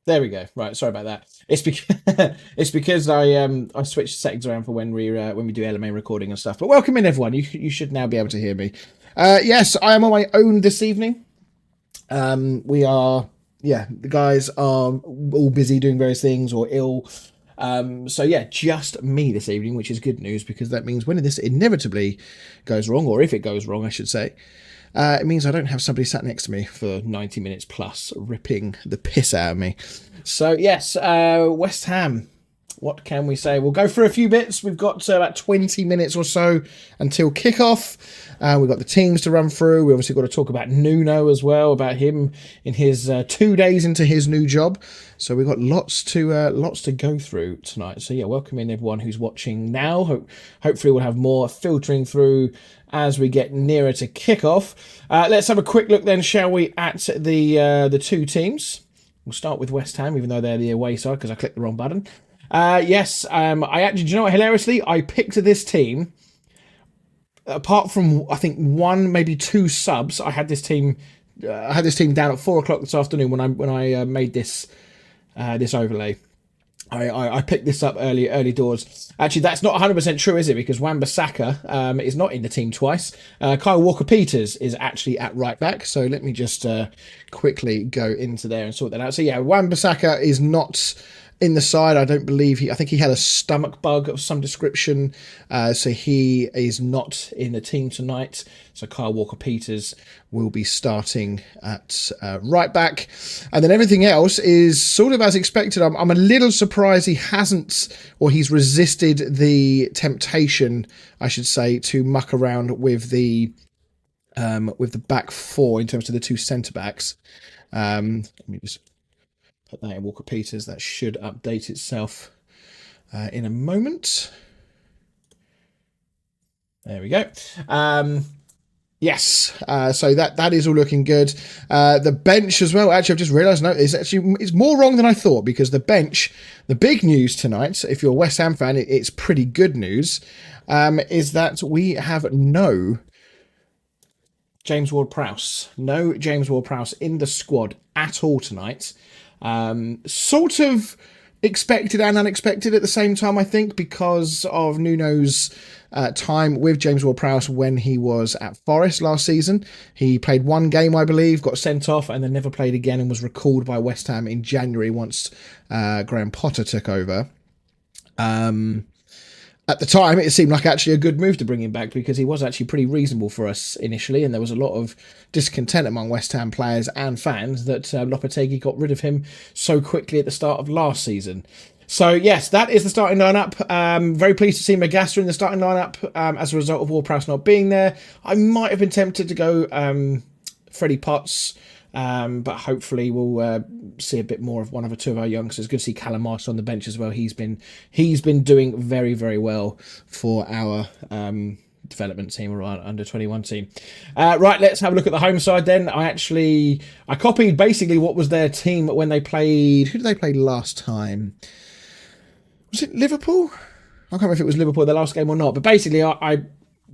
There we go. Right, sorry about that. It's because it's because I switched settings around for when we do LMA recording and stuff. But welcome in everyone. You should now be able to hear me. Yes, I am on my own this evening. We are the guys are all busy doing various things or ill. So yeah, just me this evening, which is good news because that means when this inevitably goes wrong, or if it goes wrong, I should say, it means I don't have somebody sat next to me for 90 minutes plus ripping the piss out of me. So yes, West Ham. What can we say? We'll go through a few bits. We've got about 20 minutes or so until kickoff. We've got the teams to run through. We obviously got to talk about Nuno as well, about him in his 2 days into his new job. So we've got lots to go through tonight. So yeah, welcome in everyone who's watching now. Hopefully we'll have more filtering through as we get nearer to kickoff. Let's have a quick look then, shall we, at the two teams. We'll start with West Ham, even though they're the away side, because I clicked the wrong button. Yes, I actually, do you know what, hilariously, I picked this team, apart from, I think, one, maybe two subs. I had this team down at 4 o'clock this afternoon when I made this overlay. I picked this up early doors. Actually, that's not 100% true, is it? Because Wan-Bissaka is not in the team twice. Kyle Walker-Peters is actually at right back. So let me just quickly go into there and sort that out. So yeah, Wan-Bissaka is not in the side. I don't believe I think he had a stomach bug of some description. So he is not in the team tonight. So Kyle Walker-Peters will be starting at right back. And then everything else is sort of as expected. I'm a little surprised he hasn't, or he's resisted the temptation, I should say, to muck around with the back four in terms of the two centre backs. Let me just put that in Walker-Peters. That should update itself in a moment. There we go. Yes, so that is all looking good. The bench as well. Actually, I've just realised, no, it's more wrong than I thought, because the bench, the big news tonight, if you're a West Ham fan, it's pretty good news, is that we have no James Ward-Prowse. No James Ward-Prowse in the squad at all tonight. Sort of expected and unexpected at the same time, I think, because of Nuno's time with James Ward-Prowse when he was at Forest last season. He played one game, I believe, got sent off, and then never played again, and was recalled by West Ham in January once Graham Potter took over. At the time, it seemed like actually a good move to bring him back, because he was actually pretty reasonable for us initially, and there was a lot of discontent among West Ham players and fans that Lopetegui got rid of him so quickly at the start of last season. So yes, that is the starting lineup. Very pleased to see Magassa in the starting lineup as a result of Ward-Prowse not being there. I might have been tempted to go Freddie Potts, but hopefully we'll see a bit more of one of the two of our youngsters. Good to see Callum Marsh on the bench as well. He's been doing very, very well for our development team or our under 21 team. Right, let's have a look at the home side then. I copied basically what was their team when they played. Who did they play last time? Was it Liverpool? I can't remember if it was Liverpool the last game or not, but basically I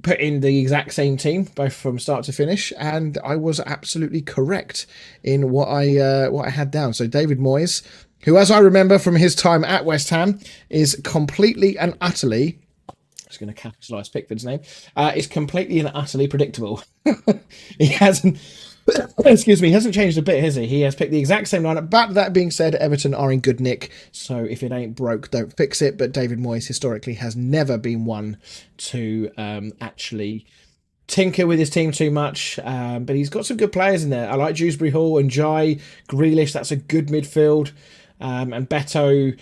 put in the exact same team, both from start to finish, and I was absolutely correct in what I had down. So David Moyes, who, as I remember from his time at West Ham, is completely and utterly, I'm just going to capitalise Pickford's name, is completely and utterly predictable. He hasn't changed a bit, has he? He has picked the exact same lineup. But that being said, Everton are in good nick, so if it ain't broke, don't fix it. But David Moyes historically has never been one to actually tinker with his team too much. But he's got some good players in there. I like Dewsbury Hall and Jai, Grealish. That's a good midfield. And Beto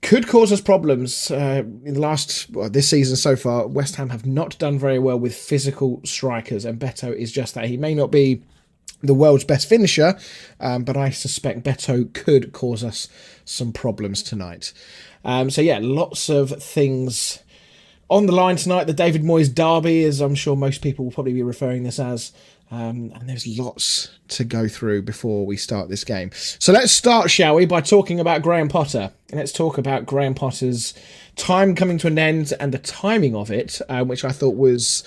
could cause us problems. In the this season so far, West Ham have not done very well with physical strikers, and Beto is just that. He may not be the world's best finisher, but I suspect Beto could cause us some problems tonight. So yeah, lots of things on the line tonight. The David Moyes derby, as I'm sure most people will probably be referring this as, and there's lots to go through before we start this game. So let's start, shall we, by talking about Graham Potter. Let's talk about Graham Potter's time coming to an end and the timing of it, which I thought was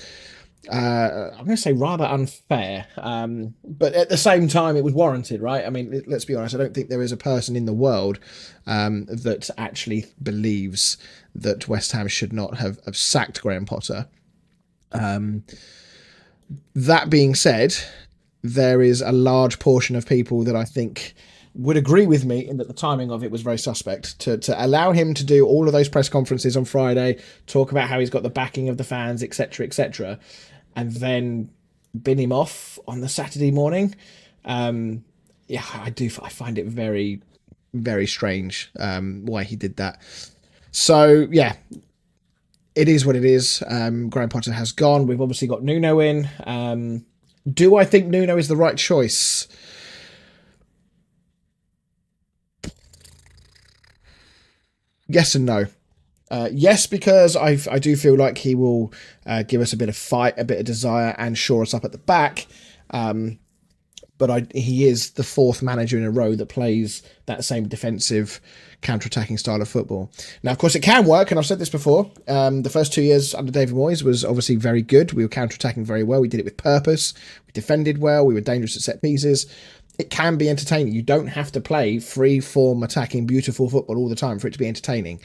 I'm going to say rather unfair, but at the same time, it was warranted, right? I mean, let's be honest. I don't think there is a person in the world that actually believes that West Ham should not have sacked Graham Potter. That being said, there is a large portion of people that I think would agree with me in that the timing of it was very suspect. To allow him to do all of those press conferences on Friday, talk about how he's got the backing of the fans, etc., and then bin him off on the Saturday morning. Yeah, I find it very, very strange why he did that. So yeah, it is what it is. Graham Potter has gone. We've obviously got Nuno in. Do I think Nuno is the right choice? Yes and no. Yes, because I do feel like he will give us a bit of fight, a bit of desire, and shore us up at the back. But he is the fourth manager in a row that plays that same defensive, counter-attacking style of football. Now, of course, it can work, and I've said this before. The first 2 years under David Moyes was obviously very good. We were counter-attacking very well. We did it with purpose. We defended well. We were dangerous at set pieces. It can be entertaining. You don't have to play free-form, attacking, beautiful football all the time for it to be entertaining,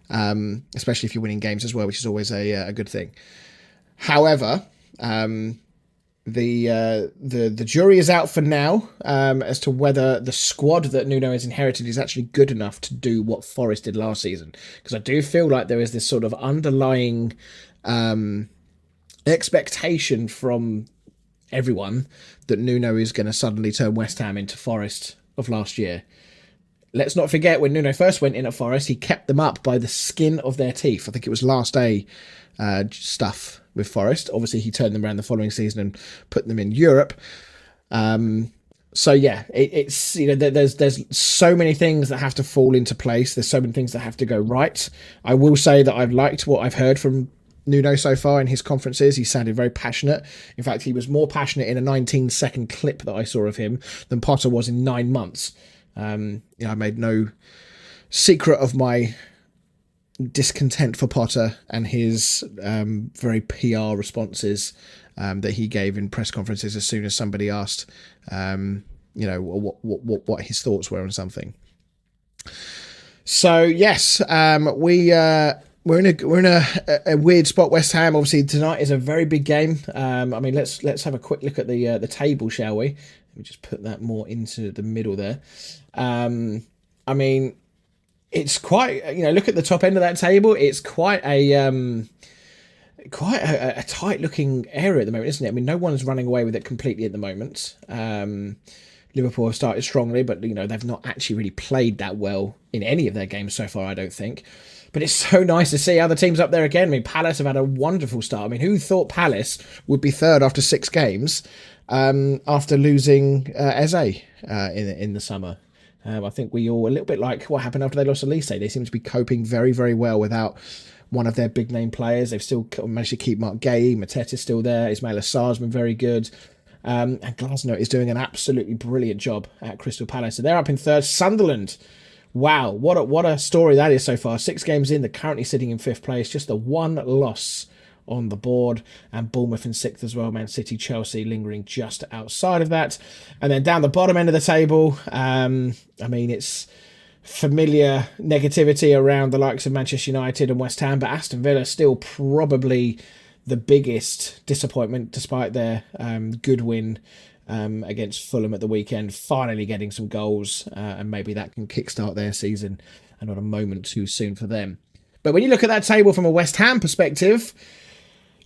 especially if you're winning games as well, which is always a good thing. However, the jury is out for now as to whether the squad that Nuno has inherited is actually good enough to do what Forest did last season. Because I do feel like there is this sort of underlying expectation from everyone that Nuno is going to suddenly turn West Ham into Forest of last year. Let's not forget when Nuno first went in at Forest, he kept them up by the skin of their teeth. I think it was last day stuff with Forest. Obviously, he turned them around the following season and put them in Europe. So yeah, it's there's so many things that have to fall into place. There's so many things that have to go right. I will say that I've liked what I've heard from Nuno so far in his conferences. He sounded very passionate. In fact, he was more passionate in a 19-second clip that I saw of him than Potter was in 9 months. I made no secret of my discontent for Potter and his very PR responses that he gave in press conferences as soon as somebody asked, what his thoughts were on something. So yes, we're in a weird spot. West Ham, obviously, tonight is a very big game. Let's have a quick look at the table, shall we? Let me just put that more into the middle there. It's quite, look at the top end of that table. It's quite a tight looking area at the moment, isn't it? I mean, no one's running away with it completely at the moment. Liverpool have started strongly, but they've not actually really played that well in any of their games so far, I don't think. But it's so nice to see other teams up there again. I mean, Palace have had a wonderful start. I mean, who thought Palace would be third after 6 games after losing Eze in the summer? I think we all, a little bit like what happened after they lost Elise. They seem to be coping very, very well without one of their big name players. They've still managed to keep Mark Gay. Mateta's still there. Ismail Assar's been very good. And Glasner is doing an absolutely brilliant job at Crystal Palace. So they're up in third. Sunderland, wow, what a story that is so far. 6 games in, they're currently sitting in 5th place. Just the one loss on the board, and Bournemouth in 6th as well. Man City, Chelsea lingering just outside of that. And then down the bottom end of the table, it's familiar negativity around the likes of Manchester United and West Ham, but Aston Villa still probably the biggest disappointment, despite their good win against Fulham at the weekend, finally getting some goals, and maybe that can kickstart their season, and not a moment too soon for them. But when you look at that table from a West Ham perspective,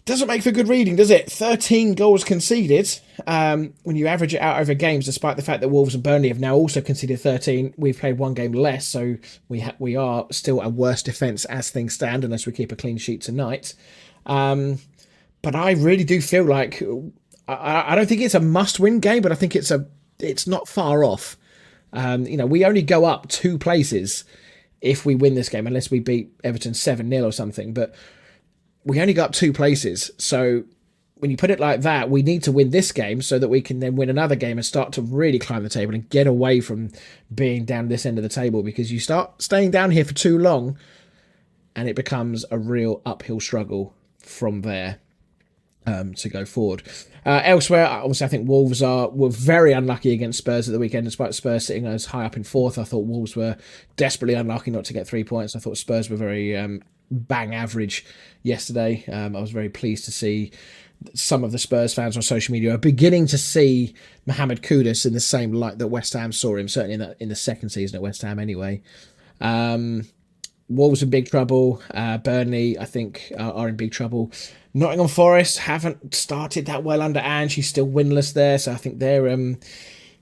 doesn't make for good reading, does it? 13 goals conceded. When you average it out over games, despite the fact that Wolves and Burnley have now also conceded 13, we've played 1 game less, so we are still a worse defence as things stand, unless we keep a clean sheet tonight. But I really do feel like I don't think it's a must-win game, but I think it's not far off. We only go up 2 places if we win this game, unless we beat Everton 7-0 or something. But we only got 2 places. So when you put it like that, we need to win this game so that we can then win another game and start to really climb the table and get away from being down this end of the table, because you start staying down here for too long and it becomes a real uphill struggle from there. to go forward. Elsewhere, obviously, I think Wolves were very unlucky against Spurs at the weekend, despite Spurs sitting as high up in fourth. I thought Wolves were desperately unlucky not to get 3 points. I thought Spurs were very bang average yesterday. I was very pleased to see some of the Spurs fans on social media are beginning to see Mohamed Kudus in the same light that West Ham saw him, certainly in the second season at West Ham anyway. Wolves in big trouble. Burnley, I think, are in big trouble. Nottingham Forest haven't started that well under Ange. He's still winless there, so I think they're in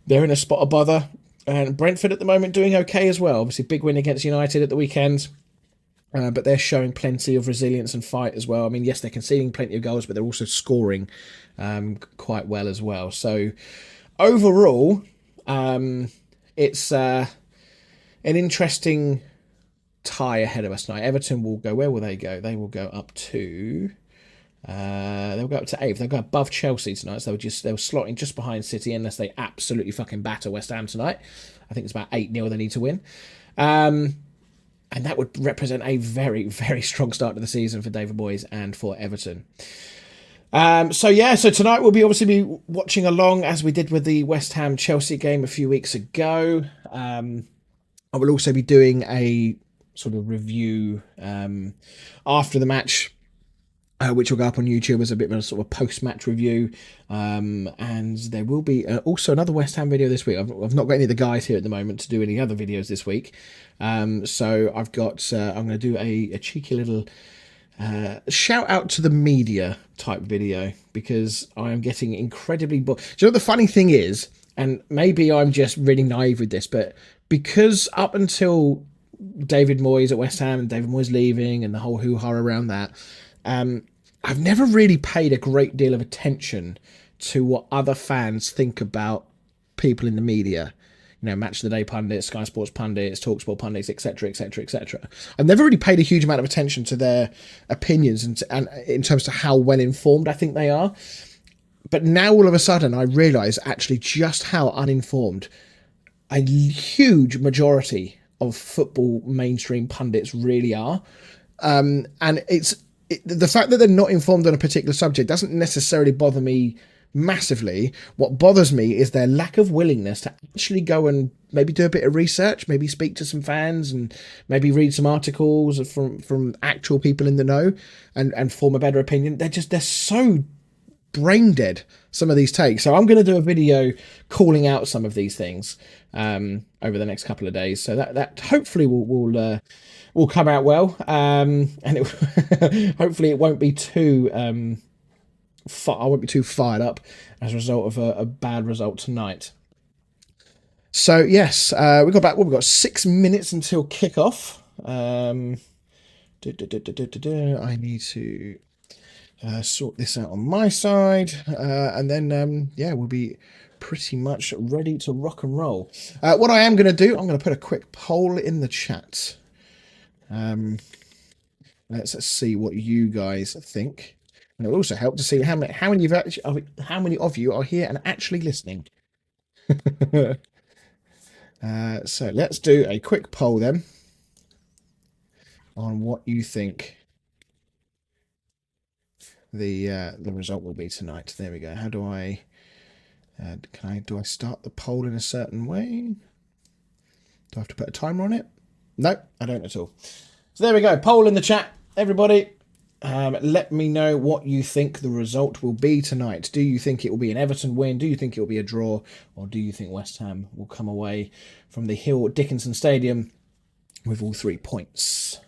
a spot of bother. And Brentford at the moment doing okay as well. Obviously, big win against United at the weekend. But they're showing plenty of resilience and fight as well. I mean, yes, they're conceding plenty of goals, but they're also scoring quite well as well. So overall, it's an interesting tie ahead of us tonight. Everton will go. Where will they go? They will go up to. They'll go up to 8th. They'll go above Chelsea tonight. So they'll slot in just behind City unless they absolutely fucking batter West Ham tonight. I think it's about 8-0 they need to win. And that would represent a very, very strong start to the season for David Moyes and for Everton. So tonight we'll obviously be watching along as we did with the West Ham Chelsea game a few weeks ago. I will also be doing a sort of review after the match, which will go up on YouTube as a bit of a sort of post-match review. And there will be also another West Ham video this week. I've not got any of the guys here at the moment to do any other videos this week. So I've got, I'm going to do a cheeky little shout out to the media type video because I am getting incredibly bored. Do you know what the funny thing is? And maybe I'm just really naive with this, but because up until David Moyes at West Ham and David Moyes leaving and the whole hoo-ha around that, I've never really paid a great deal of attention to what other fans think about people in the media. You know, Match of the Day pundits, Sky Sports pundits, TalkSport pundits, etc., etc., etc. I've never really paid a huge amount of attention to their opinions and in terms of how well informed I think they are. But now all of a sudden I realise actually just how uninformed a huge majority of football mainstream pundits really are. And the fact that they're not informed on a particular subject doesn't necessarily bother me massively. What bothers me is their lack of willingness to actually go and maybe do a bit of research, maybe speak to some fans and maybe read some articles from actual people in the know and form a better opinion. They're so brain dead, some of these takes. So I'm going to do a video calling out some of these things over the next couple of days. So that hopefully will come out well, and hopefully it won't be too I won't be too fired up as a result of a bad result tonight. So yes, we've got 6 minutes until kickoff. I need to sort this out on my side, and then we'll be pretty much ready to rock and roll. What I am going to do, I'm going to put a quick poll in the chat. Let's see what you guys think, and it will also help to see how many of you are here and actually listening. So let's do a quick poll then on what you think the result will be tonight. There we go. How do I do I start the poll in a certain way? Do I have to put a timer on it? No, I don't at all. So there we go. Poll in the chat, everybody. Let me know what you think the result will be tonight. Do you think it will be an Everton win? Do you think it will be a draw? Or do you think West Ham will come away from the Hill Dickinson Stadium with all 3 points?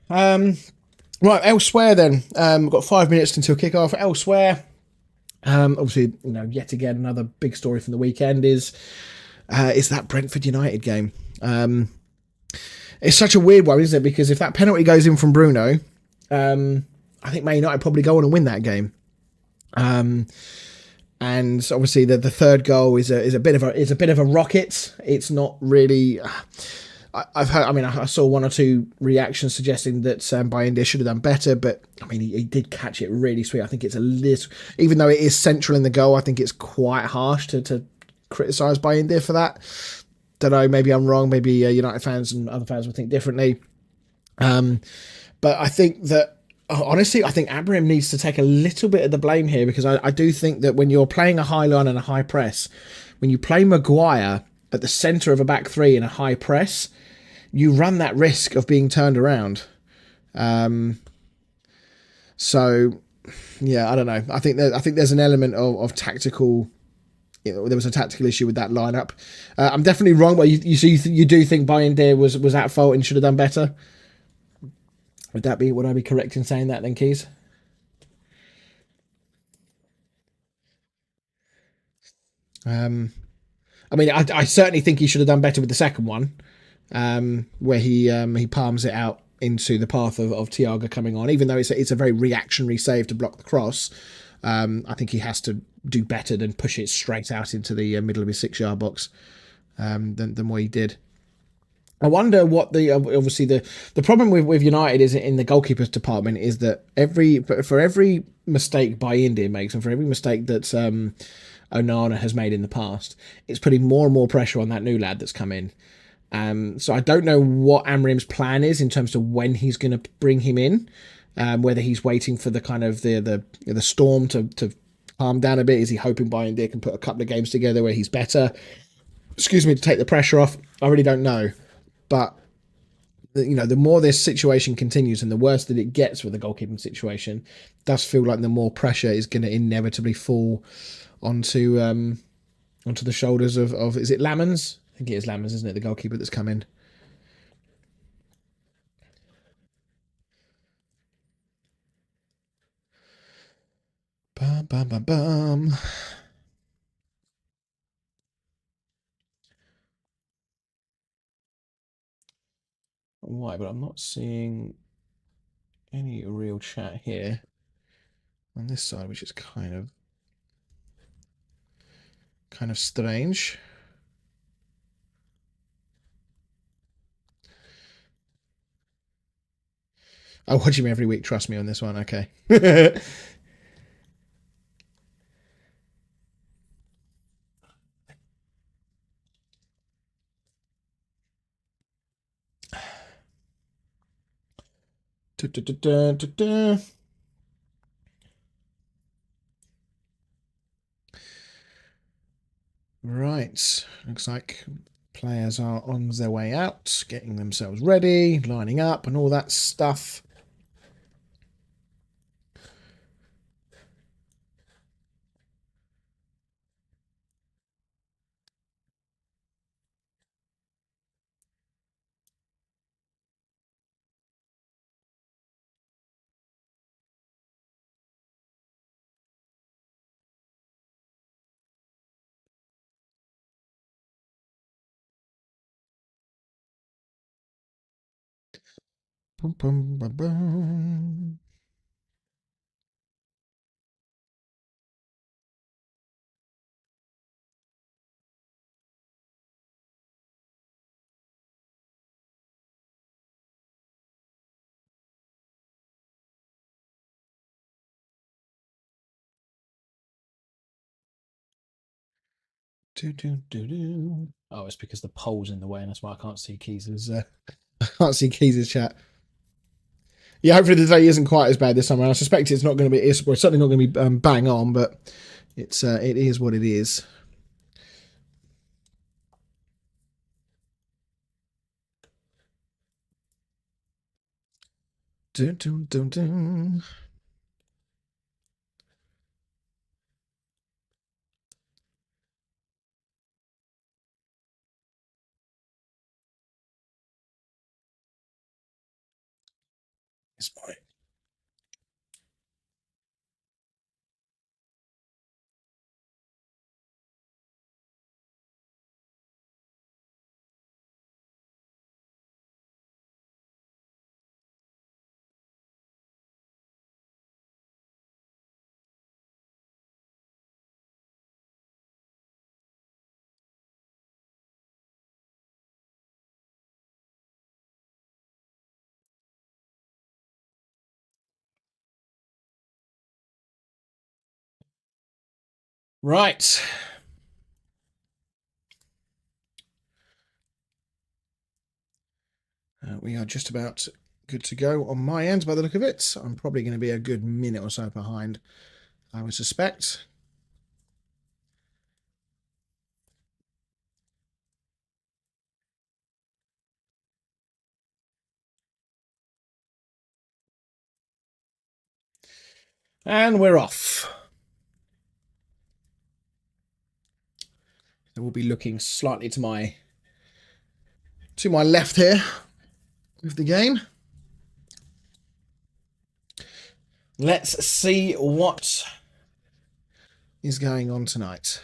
Right, elsewhere then. We've got 5 minutes until kickoff. Elsewhere, obviously, yet again, another big story from the weekend is that Brentford United game. It's such a weird one, isn't it? Because if that penalty goes in from Bruno, I think Man United probably go on and win that game. And obviously, the third goal is a bit of a rocket. It's not really. I've heard. I mean, I saw one or two reactions suggesting that Bayindir should have done better, but I mean, he did catch it really sweet. I think it's a little, even though it is central in the goal, I think it's quite harsh to criticise Bayindir for that. Don't know. Maybe I'm wrong. Maybe United fans and other fans will think differently. Um, but I think that honestly, I think Abraham needs to take a little bit of the blame here because I do think that when you're playing a high line and a high press, when you play Maguire at the centre of a back three in a high press, you run that risk of being turned around. Um, so yeah, I don't know. I think there's an element of tactical. There was a tactical issue with that lineup. I'm definitely wrong. But you do think Bayindir was at fault and should have done better. Would I be correct in saying that then, Keys? Um, I mean, I certainly think he should have done better with the second one, where he palms it out into the path of Thiago coming on. Even though it's a very reactionary save to block the cross, I think he has to do better than push it straight out into the middle of his 6 yard box than what he did. I wonder what the obviously the problem with United is in the goalkeepers department is that for every mistake by India makes and for every mistake that Onana has made in the past, it's putting more and more pressure on that new lad that's come in. So I don't know what Amrim's plan is in terms of when he's going to bring him in. Whether he's waiting for the kind of the storm to calm down a bit. Is he hoping Bayern can put a couple of games together where he's better? Excuse me, to take the pressure off. I really don't know. But the more this situation continues and the worse that it gets with the goalkeeping situation, it does feel like the more pressure is going to inevitably fall onto onto the shoulders of is it Lamans? I think it is Lamans, isn't it? The goalkeeper that's come in. Bum, bum, bum, bum. Why? But I'm not seeing any real chat here on this side, which is kind of strange. I'll watch him every week. Trust me on this one. Okay. Da, da, da, da, da. Right. Looks like players are on their way out, getting themselves ready, lining up, and all that stuff. Bum, bum, bum, bum. Do, do, do, do. Oh, it's because the pole's in the way, and that's why I can't see Keys's. I can't see Keys's chat. Yeah, hopefully the day isn't quite as bad this summer. I suspect it's not going to be. It's certainly not going to be bang on, but it is what it is. Do, do, do, do. It's my right. We are just about good to go on my end by the look of it. I'm probably going to be a good minute or so behind, I would suspect. And we're off. So we'll be looking slightly to my left here with the game. Let's see what is going on tonight.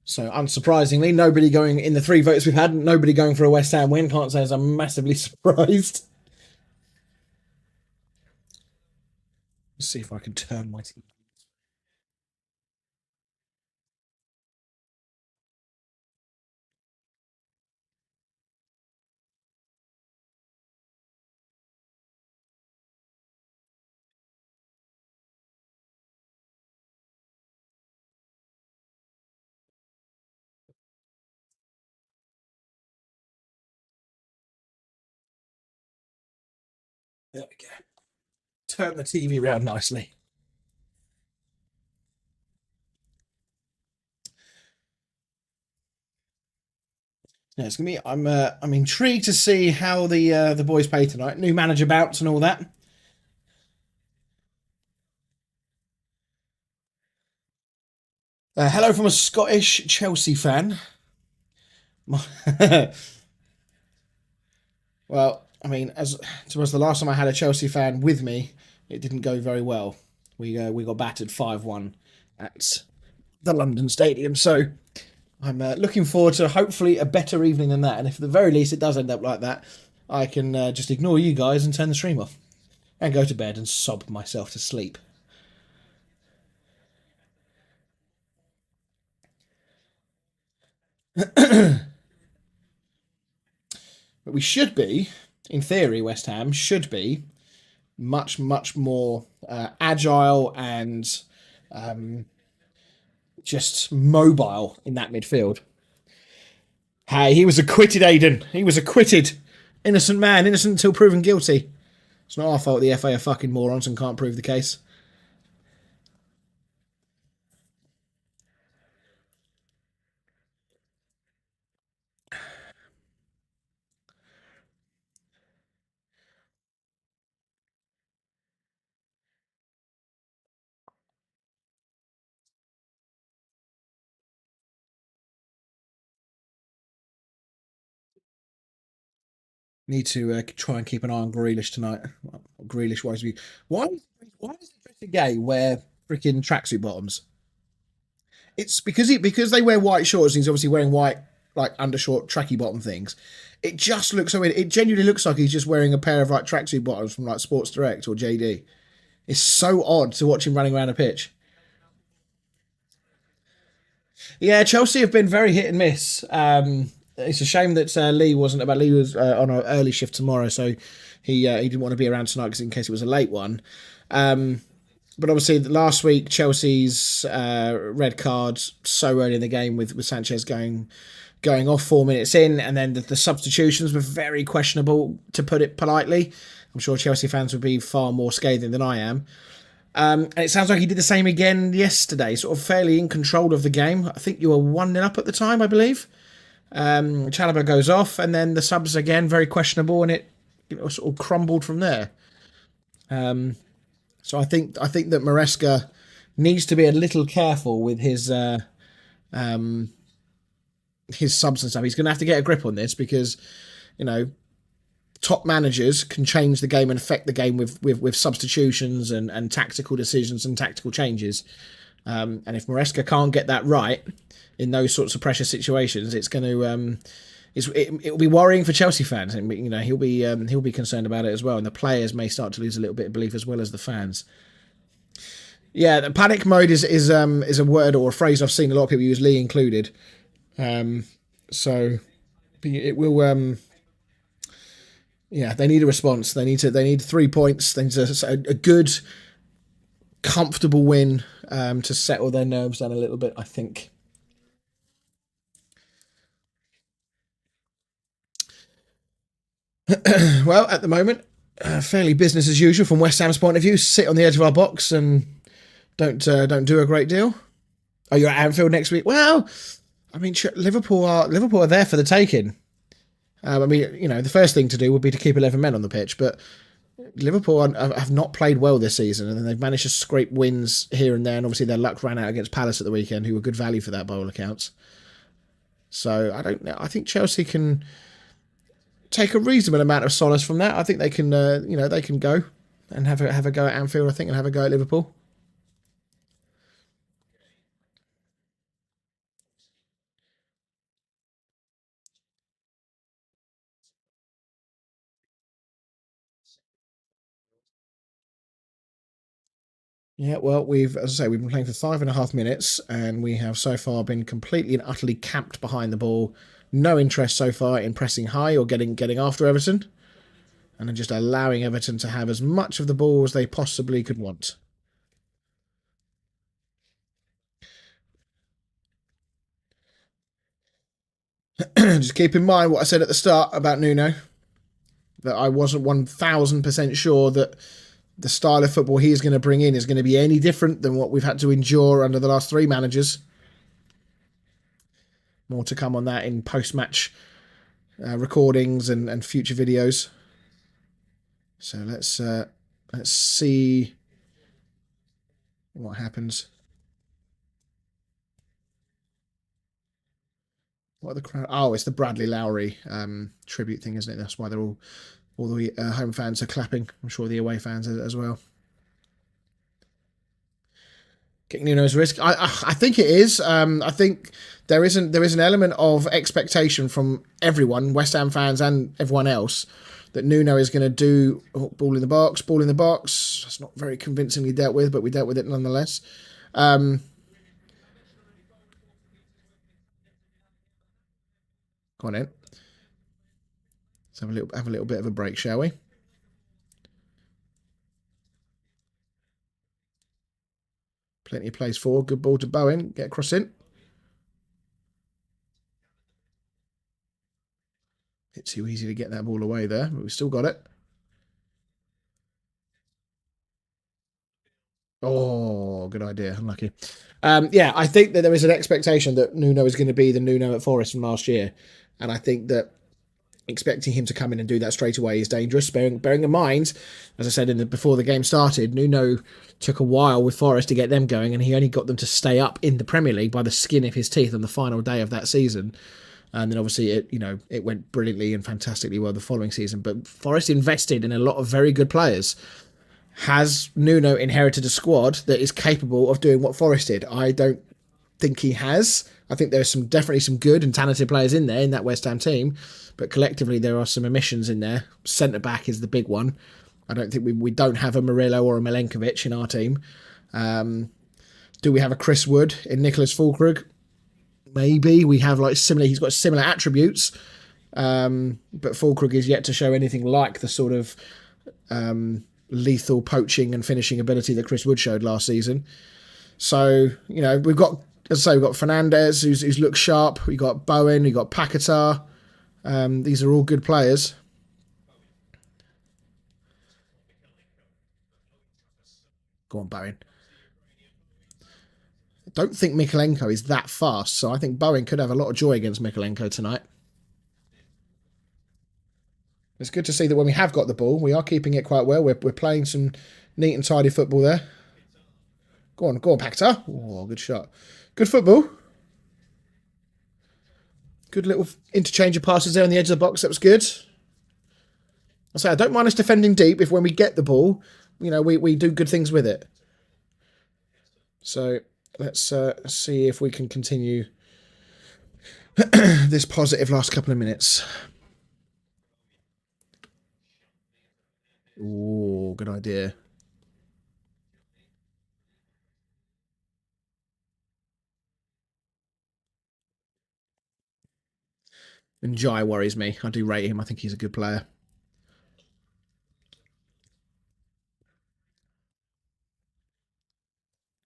So, unsurprisingly, nobody going in the 3 votes we've had, nobody going for a West Ham win. Can't say I'm massively surprised. Let's see if I can turn my TV. There we go. Turn the TV around nicely. Yeah, it's gonna be. I'm intrigued to see how the boys play tonight. New manager bouts and all that. Hello from a Scottish Chelsea fan. Well, I mean, as towards the last time I had a Chelsea fan with me, it didn't go very well. We got battered 5-1 at the London Stadium. So I'm looking forward to hopefully a better evening than that. And if at the very least it does end up like that, I can just ignore you guys and turn the stream off and go to bed and sob myself to sleep. But we should be, in theory, West Ham should be much, much more agile and just mobile in that midfield. Hey, he was acquitted, Aidan. He was acquitted. Innocent man, innocent until proven guilty. It's not our fault the FA are fucking morons and can't prove the case. Need to try and keep an eye on Grealish tonight. Grealish, why why does Dressing Gay wear freaking tracksuit bottoms? It's because they wear white shorts and he's obviously wearing white like undershort tracky bottom things. It just looks so weird. It genuinely looks like he's just wearing a pair of like tracksuit bottoms from like Sports Direct or JD. It's so odd to watch him running around a pitch. Yeah, Chelsea have been very hit and miss. It's a shame that Lee wasn't about. Lee was on an early shift tomorrow, so he didn't want to be around tonight because in case it was a late one. But obviously, last week Chelsea's red card so early in the game with Sanchez going off 4 minutes in, and then the substitutions were very questionable, to put it politely. I'm sure Chelsea fans would be far more scathing than I am. And it sounds like he did the same again yesterday, sort of fairly in control of the game. I think you were 1-0 up at the time, I believe. Chalobah goes off, and then the subs again, very questionable, and it sort of crumbled from there. So I think that Maresca needs to be a little careful with his subs and stuff. He's going to have to get a grip on this because, you know, top managers can change the game and affect the game with substitutions and tactical decisions and tactical changes. And if Maresca can't get that right in those sorts of pressure situations, it's going to it'll be worrying for Chelsea fans, and you know he'll be concerned about it as well. And the players may start to lose a little bit of belief as well as the fans. Yeah, the panic mode is a word or a phrase I've seen a lot of people use, Lee included. So it will. Yeah, they need a response. They need 3 points. They need a good, comfortable win to settle their nerves down a little bit, I think. Well, at the moment, fairly business as usual from West Ham's point of view. Sit on the edge of our box and don't do a great deal. Oh, you're at Anfield next week. Well, I mean, Liverpool are there for the taking. I mean, the first thing to do would be to keep 11 men on the pitch, but Liverpool have not played well this season, and they've managed to scrape wins here and there. And obviously, their luck ran out against Palace at the weekend, who were good value for that by all accounts. So I don't know. I think Chelsea can take a reasonable amount of solace from that. I think they can, they can go and have a go at Anfield. I think and have a go at Liverpool. Yeah, well, as I say, we've been playing for 5.5 minutes, and we have so far been completely and utterly camped behind the ball. No interest so far in pressing high or getting after Everton, and then just allowing Everton to have as much of the ball as they possibly could want. Just keep in mind what I said at the start about Nuno, that I wasn't 1,000% sure that the style of football he's going to bring in is going to be any different than what we've had to endure under the last three managers. More to come on that in post-match recordings and future videos. So let's see what happens. What are the crowd? Oh, it's the Bradley Lowry tribute thing, isn't it? That's why they're all the home fans are clapping. I'm sure the away fans are as well. Kick Nuno's risk. I think it is. I think there is an element of expectation from everyone, West Ham fans and everyone else, that Nuno is going to do ball in the box, ball in the box. That's not very convincingly dealt with, but we dealt with it nonetheless. Go on in. Let's have a little bit of a break, shall we? Plenty of plays forward. Good ball to Bowen. Get across in. It's too easy to get that ball away there, but we've still got it. Oh, good idea. Unlucky. Yeah, I think that there is an expectation that Nuno is going to be the Nuno at Forest from last year. And I think that expecting him to come in and do that straight away is dangerous. Bearing in mind, as I said before the game started, Nuno took a while with Forest to get them going, and he only got them to stay up in the Premier League by the skin of his teeth on the final day of that season. And then obviously it went brilliantly and fantastically well the following season. But Forest invested in a lot of very good players. Has Nuno inherited a squad that is capable of doing what Forest did? I don't think he has. I think there's definitely some good and talented players in there in that West Ham team, but collectively there are some omissions in there. Centre back is the big one. I don't think we don't have a Murillo or a Milenkovic in our team. Do we have a Chris Wood in Nicholas Fulkrug? Maybe we have similar. He's got similar attributes, but Fulkrug is yet to show anything like the sort of lethal poaching and finishing ability that Chris Wood showed last season. So we've got, as I say, we've got Fernandez who's looked sharp. We got Bowen. We got Paquetá. These are all good players. Go on, Bowen. I don't think Mikalenko is that fast, so I think Bowen could have a lot of joy against Mikalenko tonight. It's good to see that when we have got the ball, we are keeping it quite well. We're playing some neat and tidy football there. Go on, Paquetá. Oh, good shot. Good football. Good little interchange of passes there on the edge of the box. That was good. I say I don't mind us defending deep if when we get the ball, we do good things with it. So let's see if we can continue this positive last couple of minutes. Oh, good idea. And Jai worries me. I do rate him. I think he's a good player.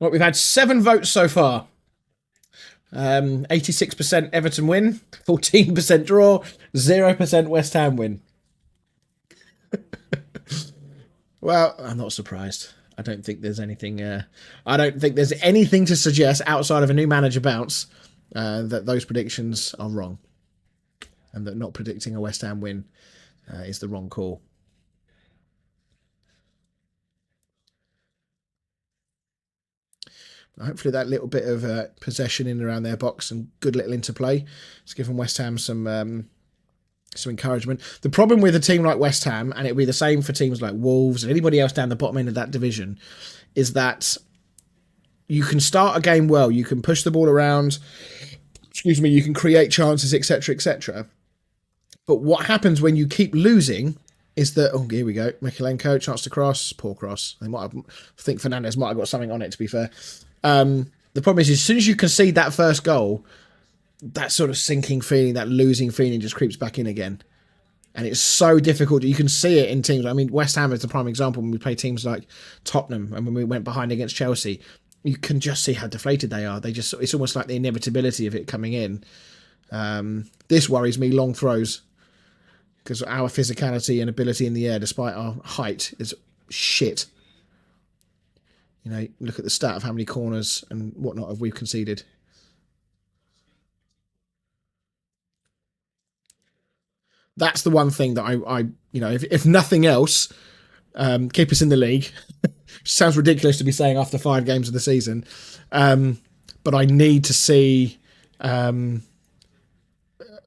Well, we've had 7 votes so far. 86% Everton win, 14% draw, 0% West Ham win. Well, I'm not surprised. I don't think there's anything. I don't think there's anything to suggest outside of a new manager bounce that those predictions are wrong, and that not predicting a West Ham win is the wrong call. Hopefully, that little bit of possession in and around their box and good little interplay has given West Ham some encouragement. The problem with a team like West Ham, and it'll be the same for teams like Wolves and anybody else down the bottom end of that division, is that you can start a game well, you can push the ball around, you can create chances, etc., etc. But what happens when you keep losing is that, oh, here we go, Mikalenko, chance to cross, poor cross. I think Fernandez might have got something on it, to be fair. The problem is, as soon as you concede that first goal, that sort of sinking feeling, that losing feeling just creeps back in again. And it's so difficult. You can see it in teams. I mean, West Ham is the prime example when we play teams like Tottenham and when we went behind against Chelsea. You can just see how deflated they are. It's almost like the inevitability of it coming in. This worries me, long throws, because our physicality and ability in the air, despite our height, is shit. You know, look at the stat of how many corners and whatnot have we conceded. That's the one thing that I if nothing else, keep us in the league. Sounds ridiculous to be saying after 5 games of the season, but I need to see an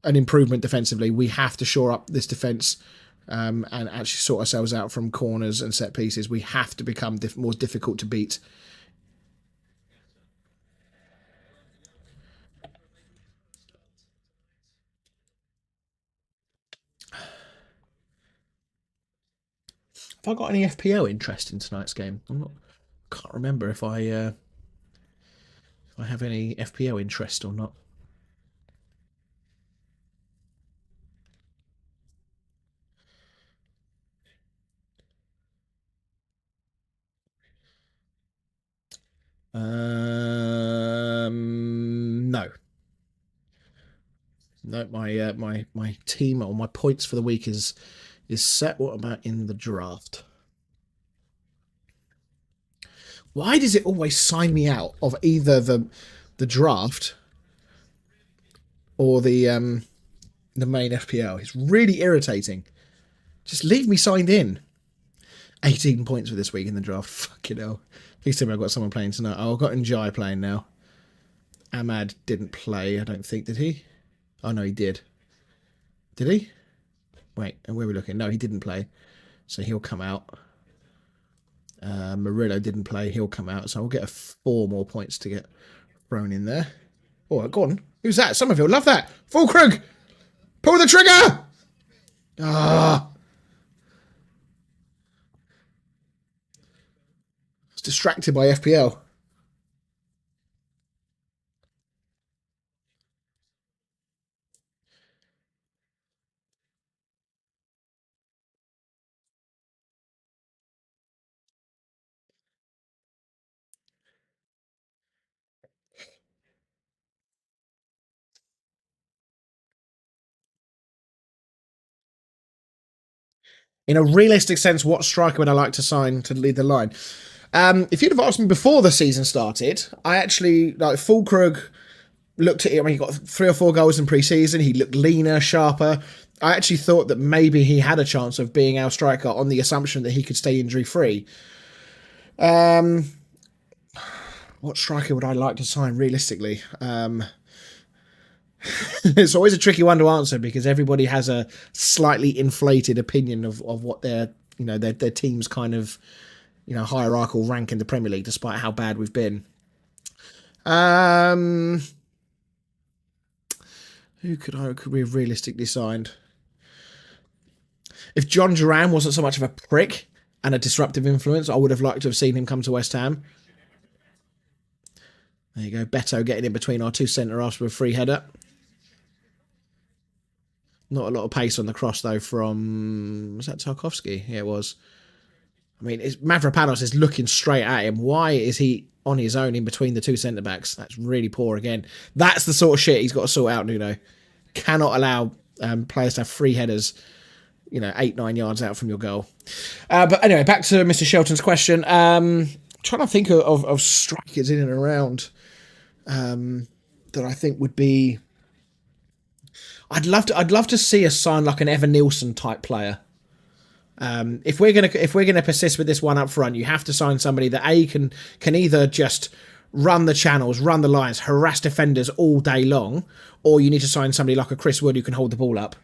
improvement defensively. We have to shore up this defence and actually sort ourselves out from corners and set pieces. We have to become more difficult to beat. Have I got any FPL interest in tonight's game? Can't remember if I have any FPL interest or not. No. No, my team or my points for the week is set. What about in the draft? Why does it always sign me out of either the draft or the main FPL? It's really irritating. Just leave me signed in. 18 points for this week in the draft. Fucking hell. Please tell me I've got someone playing tonight. Oh, I've got Njai playing now. Ahmad didn't play, I don't think, did he? Oh, no, he did. Did he? Wait, and where are we looking? No, he didn't play. So he'll come out. Murillo didn't play. He'll come out. So I'll get 4 more points to get thrown in there. Oh, go on. Who's that? Some of you love that. Fulkrug! Pull the trigger! Ah! I was distracted by FPL. In a realistic sense, what striker would I like to sign to lead the line? If you'd have asked me before the season started, I actually, like, Fulkrug looked at him. I mean, he got 3 or 4 goals in pre-season. He looked leaner, sharper. I actually thought that maybe he had a chance of being our striker on the assumption that he could stay injury-free. What striker would I like to sign realistically? It's always a tricky one to answer because everybody has a slightly inflated opinion of what their team's kind of hierarchical rank in the Premier League, despite how bad we've been. Who could we have realistically signed? If John Duran wasn't so much of a prick and a disruptive influence, I would have liked to have seen him come to West Ham. There you go, Beto getting in between our 2 centre-halves with a free header. Not a lot of pace on the cross, though, from... Was that Tarkovsky? Yeah, it was. I mean, Mavropanos is looking straight at him. Why is he on his own in between the 2 centre-backs? That's really poor again. That's the sort of shit he's got to sort out, Nuno. Cannot allow players to have free headers 8, 9 yards out from your goal. But anyway, back to Mr. Shelton's question. Trying to think of strikers in and around that I think would be. I'd love to see us sign like an Evan Nilsson type player. If we're gonna persist with this one up front, you have to sign somebody that can either just run the channels, run the lines, harass defenders all day long, or you need to sign somebody like a Chris Wood who can hold the ball up.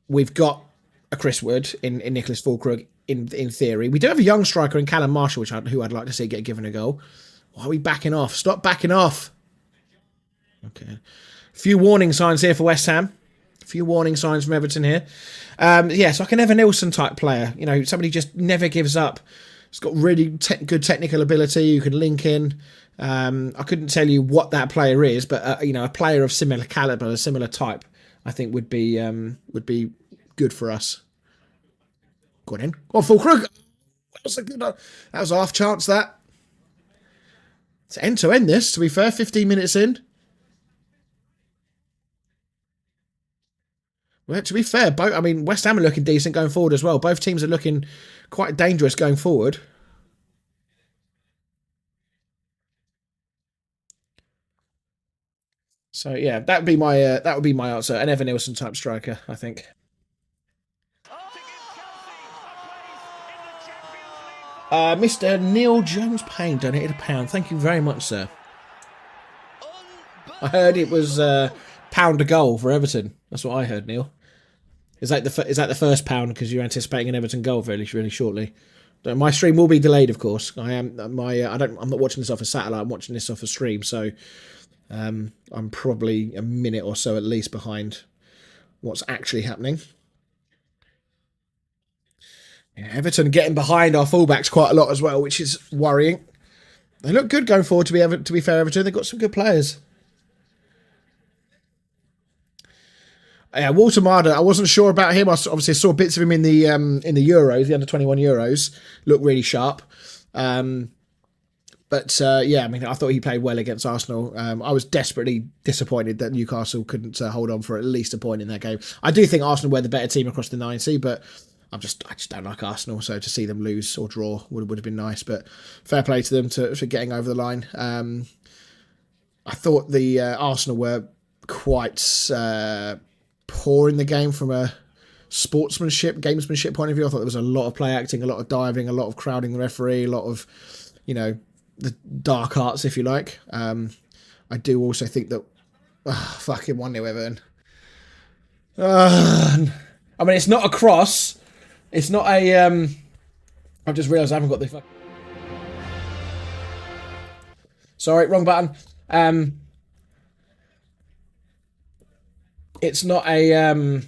We've got a Chris Wood in Nicholas Fulkrug in theory. We do have a young striker in Callum Marshall, who I'd like to see get given a goal. Why are we backing off? Stop backing off. Okay. Few warning signs here for West Ham. A few warning signs from Everton here. So like an Evan Nilsson type player. Somebody just never gives up. He's got really good technical ability. You can link in. I couldn't tell you what that player is, but a player of similar caliber, a similar type, I think would be good for us. Go on in. Oh, Fulkrug. That was a half chance. That. It's end to end. This, to be fair, 15 minutes in. Well, to be fair, West Ham are looking decent going forward as well. Both teams are looking quite dangerous going forward. So yeah, that would be my answer. An Evan Nilsson type striker, I think. Mr. Neil Jones Payne donated £1. Thank you very much, sir. I heard it was £1 a goal for Everton. That's what I heard, Neil. Is that the first £1 because you're anticipating an Everton goal really shortly? My stream will be delayed, of course. I'm not watching this off a satellite. I'm watching this off a stream, so I'm probably a minute or so at least behind what's actually happening. Yeah, Everton getting behind our fullbacks quite a lot as well, which is worrying. They look good going forward. To be fair, Everton, they've got some good players. Yeah, Walter Marder, I wasn't sure about him. I obviously saw bits of him in the Euros, the under-21 Euros. Looked really sharp. I thought he played well against Arsenal. I was desperately disappointed that Newcastle couldn't hold on for at least a point in that game. I do think Arsenal were the better team across the 90, but I just don't like Arsenal, so to see them lose or draw would have been nice. But fair play to them for getting over the line. I thought the Arsenal were quite poor in the game from a gamesmanship point of view. I thought there was a lot of play acting, a lot of diving, a lot of crowding the referee, a lot of, the dark arts, if you like. I do also think that fucking 1-0 Everton. It's not a cross. It's not a. I've just realised I haven't got the. Sorry, wrong button. It's not a.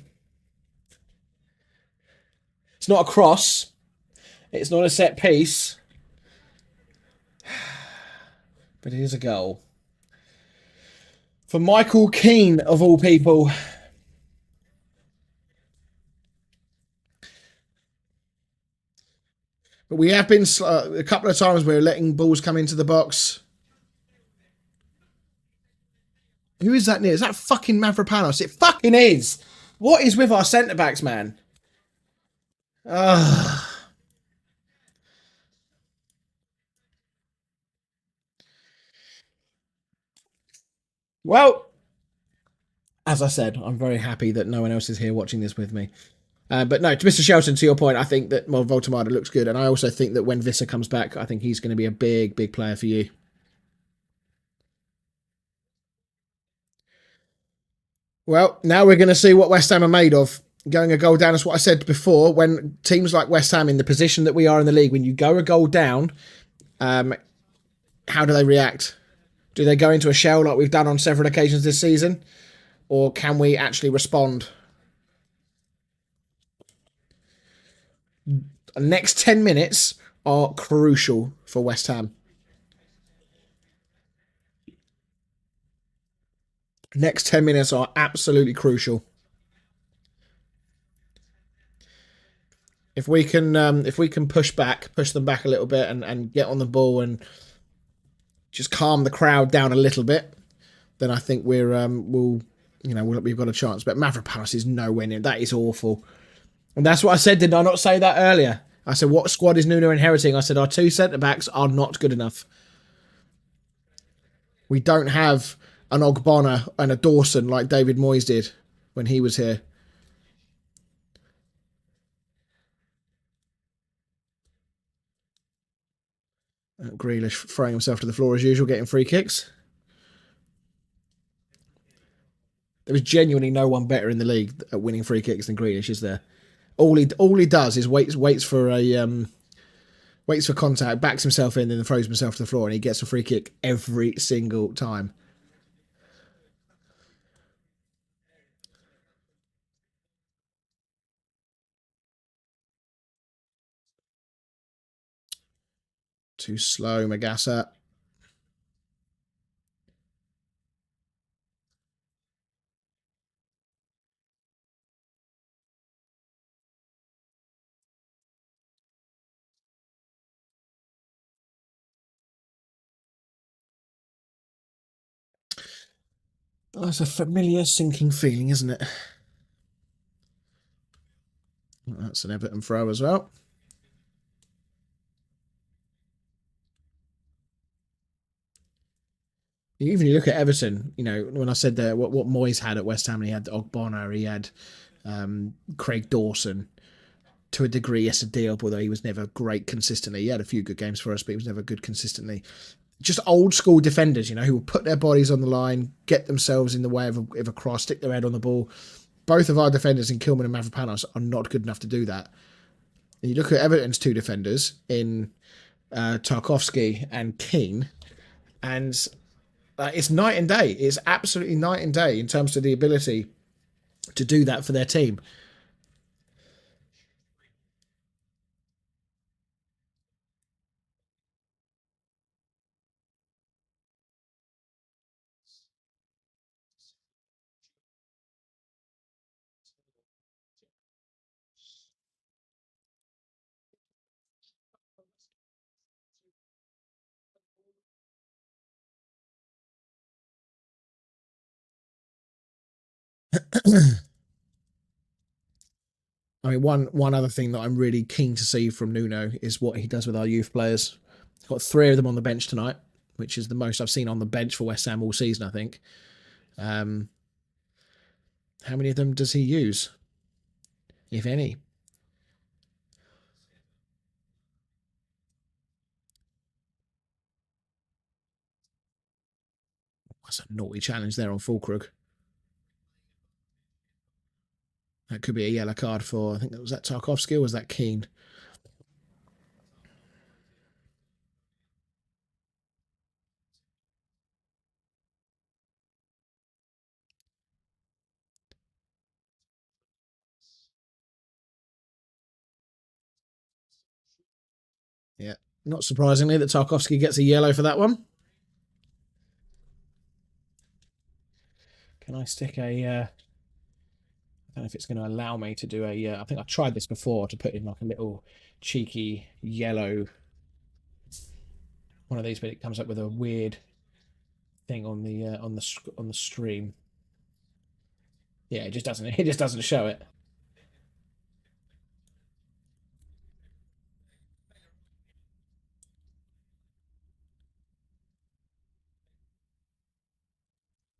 It's not a cross. It's not a set piece. But it is a goal. For Michael Keane, of all people. But we have been a couple of times we're letting balls come into the box. Who is that near? Is that fucking Mavropanos? It fucking is. What is with our centre-backs, man? Well, as I said, I'm very happy that no one else is here watching this with me. But no, to Mr. Shelton, to your point, I think that Voltemada looks good. And I also think that when Visser comes back, I think he's going to be a big, big player for you. Well, now we're going to see what West Ham are made of. Going a goal down is what I said before. When teams like West Ham, in the position that we are in the league, when you go a goal down, how do they react? Do they go into a shell like we've done on several occasions this season? Or can we actually respond? The next 10 minutes are crucial for West Ham. Next 10 minutes are absolutely crucial. If we can push them back a little bit and get on the ball and just calm the crowd down a little bit, then I think we'll we've got a chance. But Mavropanos is nowhere near. That is awful. And that's what I said, did I not say that earlier? I said, what squad is Nuno inheriting? I said, our two centre-backs are not good enough. We don't have an Ogbonna and a Dawson like David Moyes did when he was here. Grealish throwing himself to the floor as usual, getting free kicks. There was genuinely no one better in the league at winning free kicks than Grealish, is there? All he does is waits for contact, backs himself in, and then throws himself to the floor, and he gets a free kick every single time. Too slow, Magassa. Oh, it's a familiar sinking feeling, isn't it? That's an Everton throw as well. Even you look at Everton, when I said that what Moyes had at West Ham, he had Ogbonna, he had Craig Dawson. To a degree, yes, a deal, although he was never great consistently. He had a few good games for us, but he was never good consistently. Just old school defenders, who will put their bodies on the line, get themselves in the way of a cross, stick their head on the ball. Both of our defenders in Kilman and Mavropanos are not good enough to do that. And you look at Everton's two defenders in Tarkowski and Keane, and it's night and day. It's absolutely night and day in terms of the ability to do that for their team. I mean, one other thing that I'm really keen to see from Nuno is what he does with our youth players. He's got 3 of them on the bench tonight, which is the most I've seen on the bench for West Ham all season, I think. How many of them does he use, if any? That's a naughty challenge there on Fulkrug. That could be a yellow card for, I think that was that Tarkowski or was that Keane? Yeah. Not surprisingly that Tarkowski gets a yellow for that one. Can I stick a... I don't know if it's going to allow me to do a... I think I tried this before to put in like a little cheeky yellow one of these, but it comes up with a weird thing on the stream. Yeah, it just doesn't. It just doesn't show it.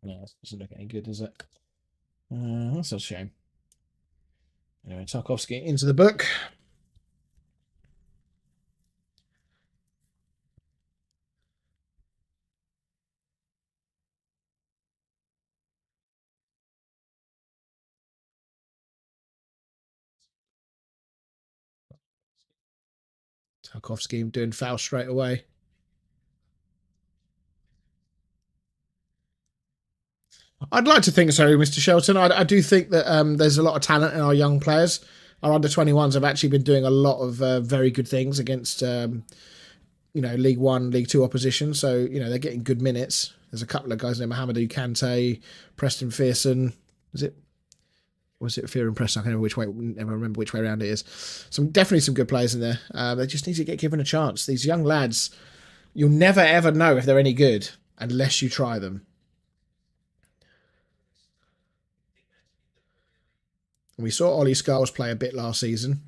No, it doesn't look any good, does it? That's a shame. Anyway, Tarkovsky into the book. Tarkovsky doing foul straight away. I'd like to think so, Mr. Shelton. I do think that there's a lot of talent in our young players. Our under 21s have actually been doing a lot of very good things against League One, League Two opposition. So they're getting good minutes. There's a couple of guys named Mohamedou Kante, Preston Fearson. Was it Fear and Preston? I can't never remember which way around it is. Definitely some good players in there. They just need to get given a chance. These young lads, you'll never ever know if they're any good unless you try them. We saw Ollie Scarles play a bit last season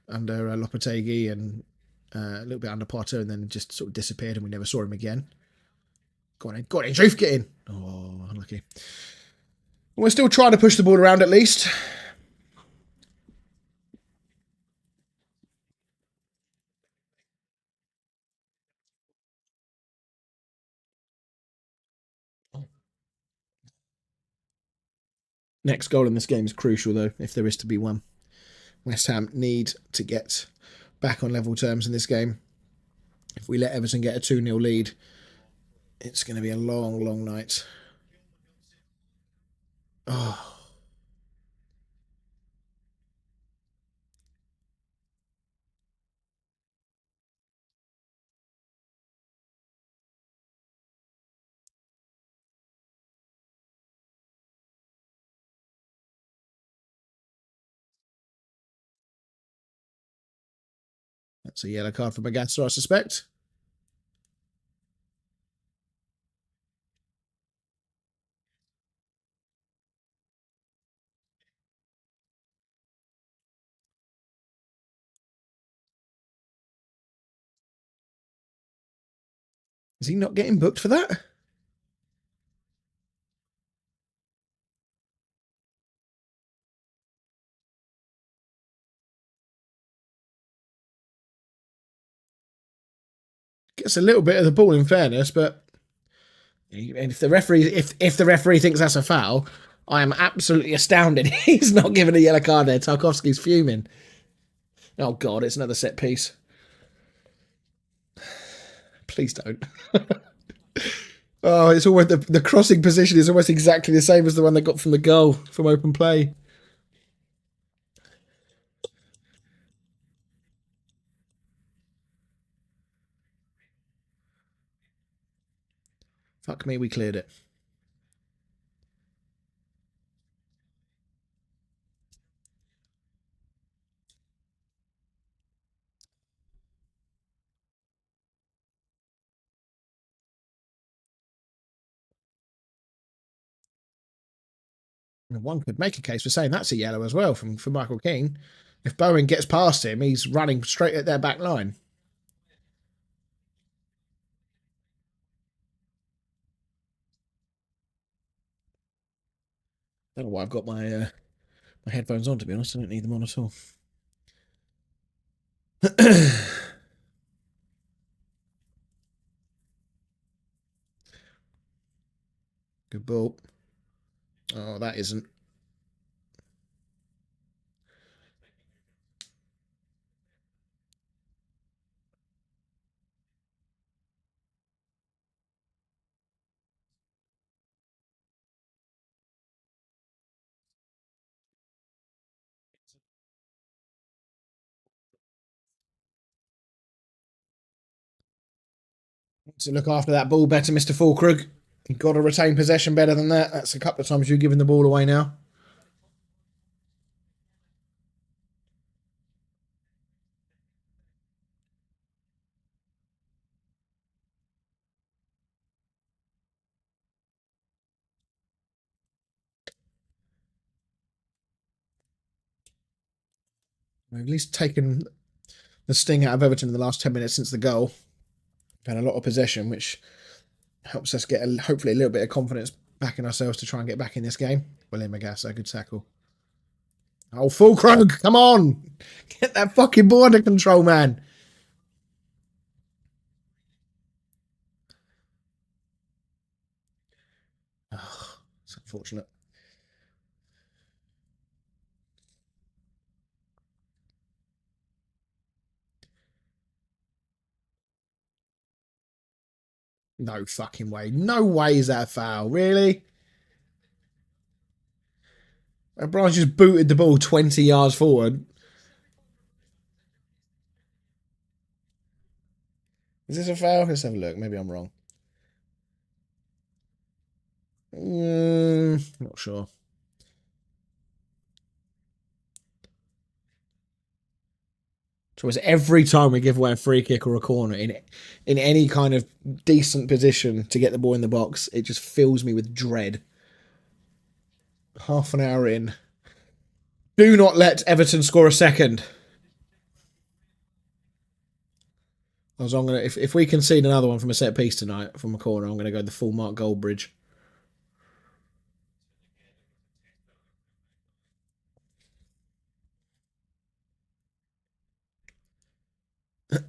under Lopetegui and a little bit under Potter, and then just sort of disappeared, and we never saw him again. Go on in, Truth, get in. Oh, unlucky. We're still trying to push the ball around at least. Next goal in this game is crucial, though, if there is to be one. West Ham need to get back on level terms in this game. If we let Everton get a 2-0 lead, it's going to be a long, long night. Oh. That's a yellow card for Magasser, I suspect. Is he not getting booked for that? Gets a little bit of the ball in fairness, but if the referee thinks that's a foul, I am absolutely astounded. He's not given a yellow card there. Tarkovsky's fuming. Oh God, it's another set piece. Please don't. Oh, it's almost the crossing position is almost exactly the same as the one they got from the goal from open play. Fuck me, we cleared it. One could make a case for saying that's a yellow as well from Michael Keane. If Bowen gets past him, he's running straight at their back line. I don't know why I've got my headphones on, to be honest. I don't need them on at all. Good ball. Oh, that isn't. To look after that ball better, Mr. Fulkrug. You've got to retain possession better than that. That's a couple of times you're giving the ball away now. We've at least taken the sting out of Everton in the last 10 minutes since the goal. We've had a lot of possession, which helps us get hopefully a little bit of confidence back in ourselves to try and get back in this game. William Magassa, good tackle. Oh, Fulkrug, come on! Get that fucking ball under control, man. Oh, it's unfortunate. No fucking way. No way is that a foul. Really? Brian just booted the ball 20 yards forward. Is this a foul? Let's have a look. Maybe I'm wrong. Not sure. So it's every time we give away a free kick or a corner in any kind of decent position to get the ball in the box, it just fills me with dread. Half an hour in. Do not let Everton score a second. I'm gonna if we concede another one from a set piece tonight from a corner, I'm gonna go the full Mark Goldbridge.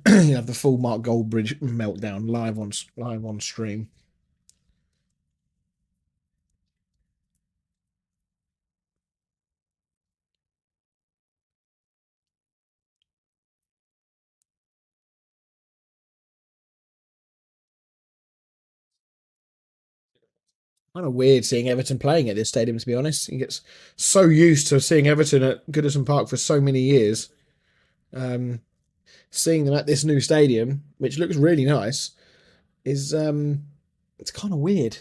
You have the full Mark Goldbridge meltdown live on stream. Kind of weird seeing Everton playing at this stadium, to be honest. He gets so used to seeing Everton at Goodison Park for so many years. Seeing them at this new stadium, which looks really nice, is it's kind of weird.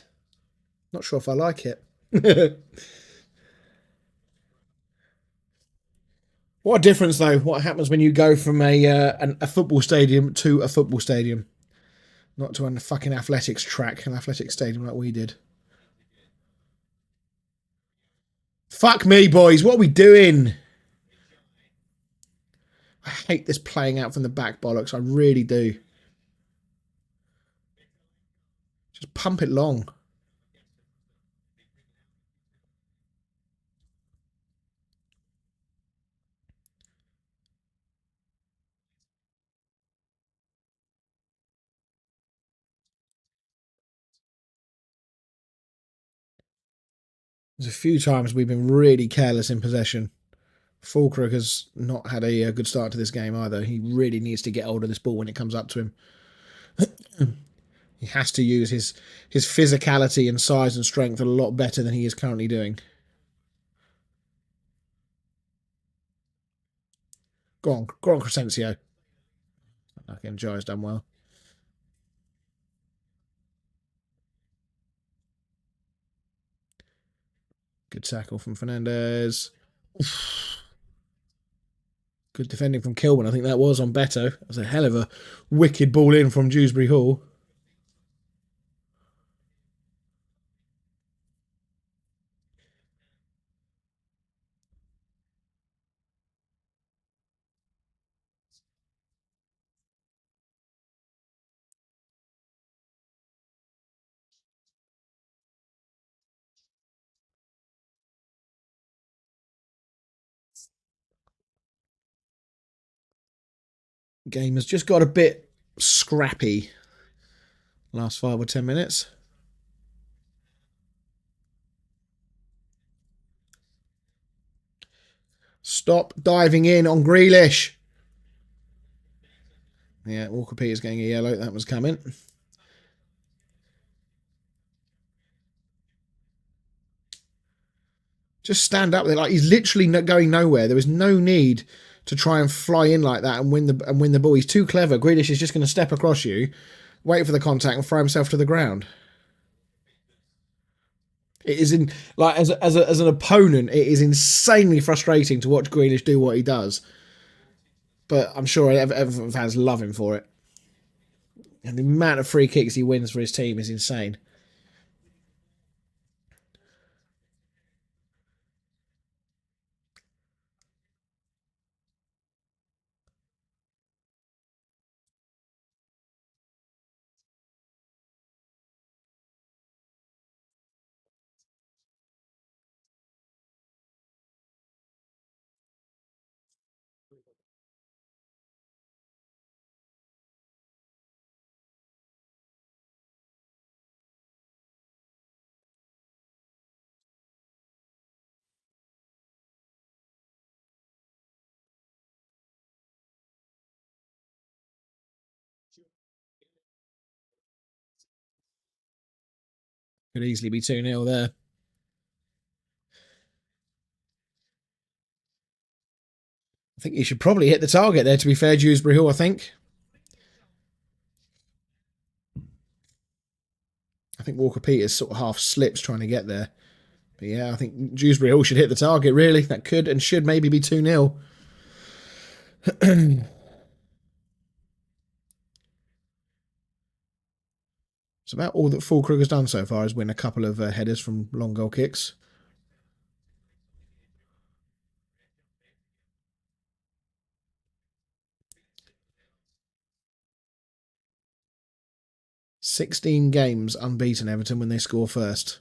Not sure if I like it. What a difference, though! What happens when you go from a football stadium to a football stadium, not to a fucking athletics track, an athletics stadium like we did. Fuck me, boys! What are we doing? I hate this playing out from the back bollocks. I really do. Just pump it long. There's a few times we've been really careless in possession. Fulkrug has not had a good start to this game either. He really needs to get hold of this ball when it comes up to him. He has to use his physicality and size and strength a lot better than he is currently doing. Go on, Crescencio. I think Jai's done well. Good tackle from Fernandez. Good defending from Kilburn. I think that was on Beto. That was a hell of a wicked ball in from Dewsbury Hall. Game has just got a bit scrappy last 5 or 10 minutes. Stop diving in on Grealish. Yeah, Walker Peters getting a yellow. That was coming. Just stand up there. Like, he's literally going nowhere. There was no need to try and fly in like that and win the ball. He's too clever. Grealish is just going to step across you, wait for the contact, and throw himself to the ground. It is in like as an opponent, it is insanely frustrating to watch Grealish do what he does. But I'm sure Everton fans love him for it. And the amount of free kicks he wins for his team is insane. Could easily be 2-0 there. I think he should probably hit the target there, to be fair, Dewsbury Hall, I think. I think Walker Peters sort of half slips trying to get there. But yeah, I think Dewsbury Hall should hit the target, really. That could and should maybe be 2-0. It's about all that Fulkrug has done so far is win a couple of headers from long goal kicks. 16 games unbeaten Everton when they score first.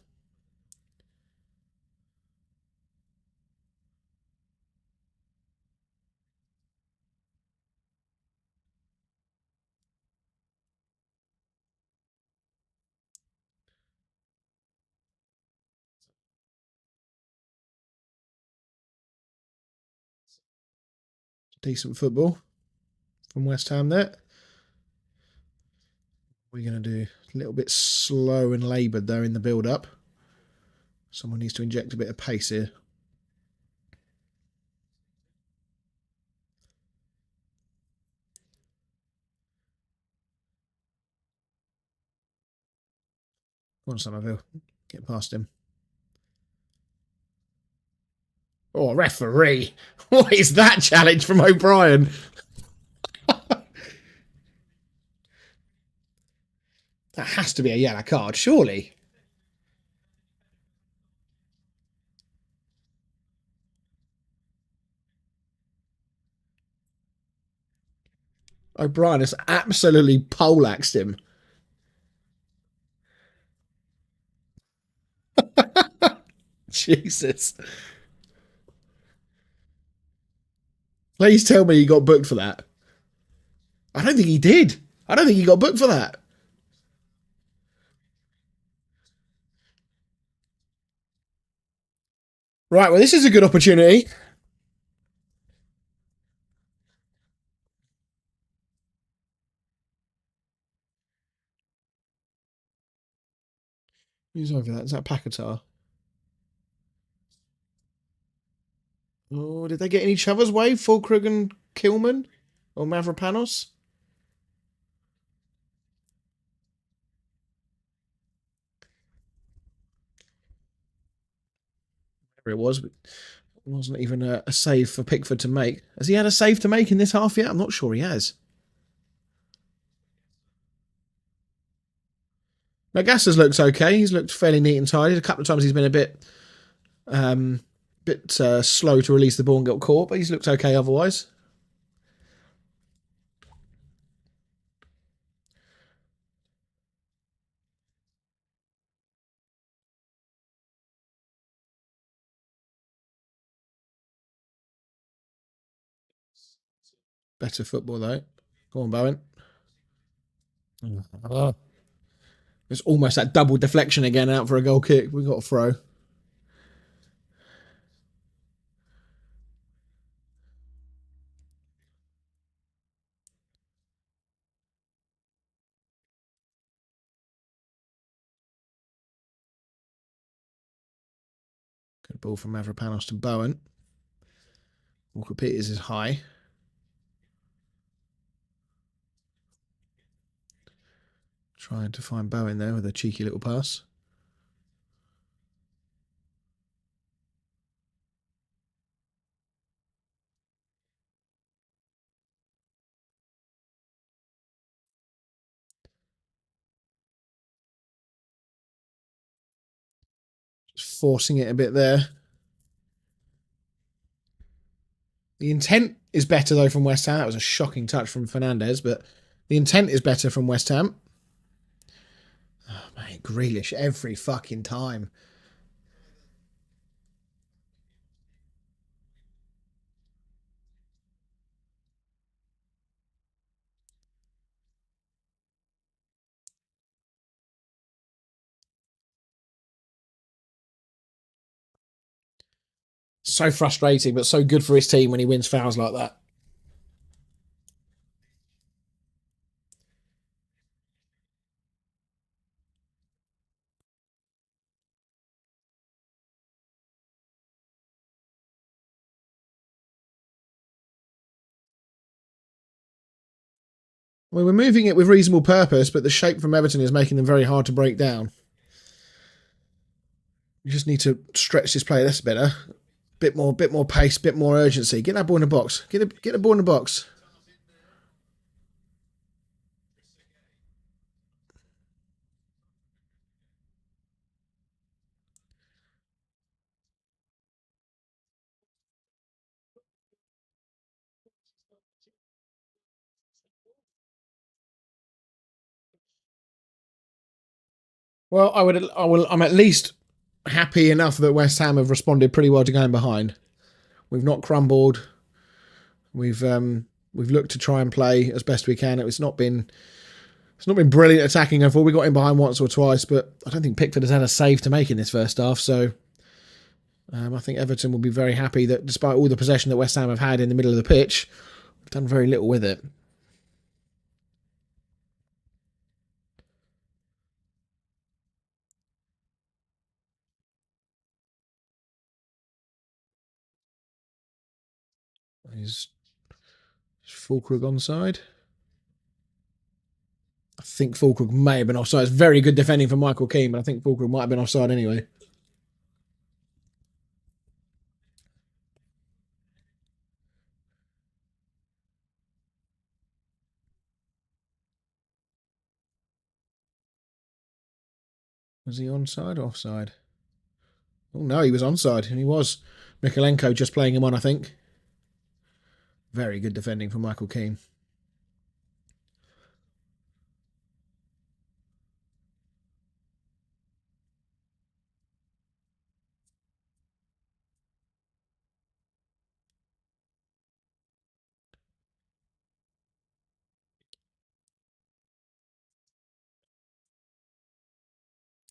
Decent football from West Ham there. We're going to do a little bit slow and laboured though in the build-up. Someone needs to inject a bit of pace here. Go on, Somerville. Get past him. Oh, referee. What is that challenge from O'Brien? That has to be a yellow card, surely. O'Brien has absolutely poleaxed him. Jesus. Please tell me he got booked for that. I don't think he did. I don't think he got booked for that. Right, well, this is a good opportunity. Who's over that? Is that Paquetá? Oh, did they get in each other's way? Fulkrug and Kilman? Or Mavropanos? Whatever it was, but it wasn't even a save for Pickford to make. Has he had a save to make in this half yet? I'm not sure he has. Magassa's looks okay. He's looked fairly neat and tidy. A couple of times he's been a bit slow to release the ball and got caught, but he's looked okay otherwise. Better football though. Go on, Bowen. It's almost that double deflection again out for a goal kick. We've got a throw. Good ball from Mavropanos to Bowen. Walker Peters is high. Trying to find Bowen there with a cheeky little pass. Just forcing it a bit there. The intent is better though from West Ham. That was a shocking touch from Fernandez, but the intent is better from West Ham. Oh, mate, Grealish every fucking time. So frustrating, but so good for his team when he wins fouls like that. Well, we're moving it with reasonable purpose, but the shape from Everton is making them very hard to break down. You just need to stretch this play. That's better. Bit more pace, bit more urgency. Get that ball in the box. Get the ball in the box. Well, I'm at least happy enough that West Ham have responded pretty well to going behind. We've not crumbled. We've looked to try and play as best we can. It's not been brilliant attacking. I thought we got in behind once or twice, but I don't think Pickford has had a save to make in this first half. So I think Everton will be very happy that despite all the possession that West Ham have had in the middle of the pitch, we've done very little with it. Is Fulkrug onside? I think Fulkrug may have been offside. It's very good defending from Michael Keane, but I think Fulkrug might have been offside anyway. Was he onside or offside? Oh no, he was onside, and he was. Mikalenko just playing him on, I think. Very good defending from Michael Keane.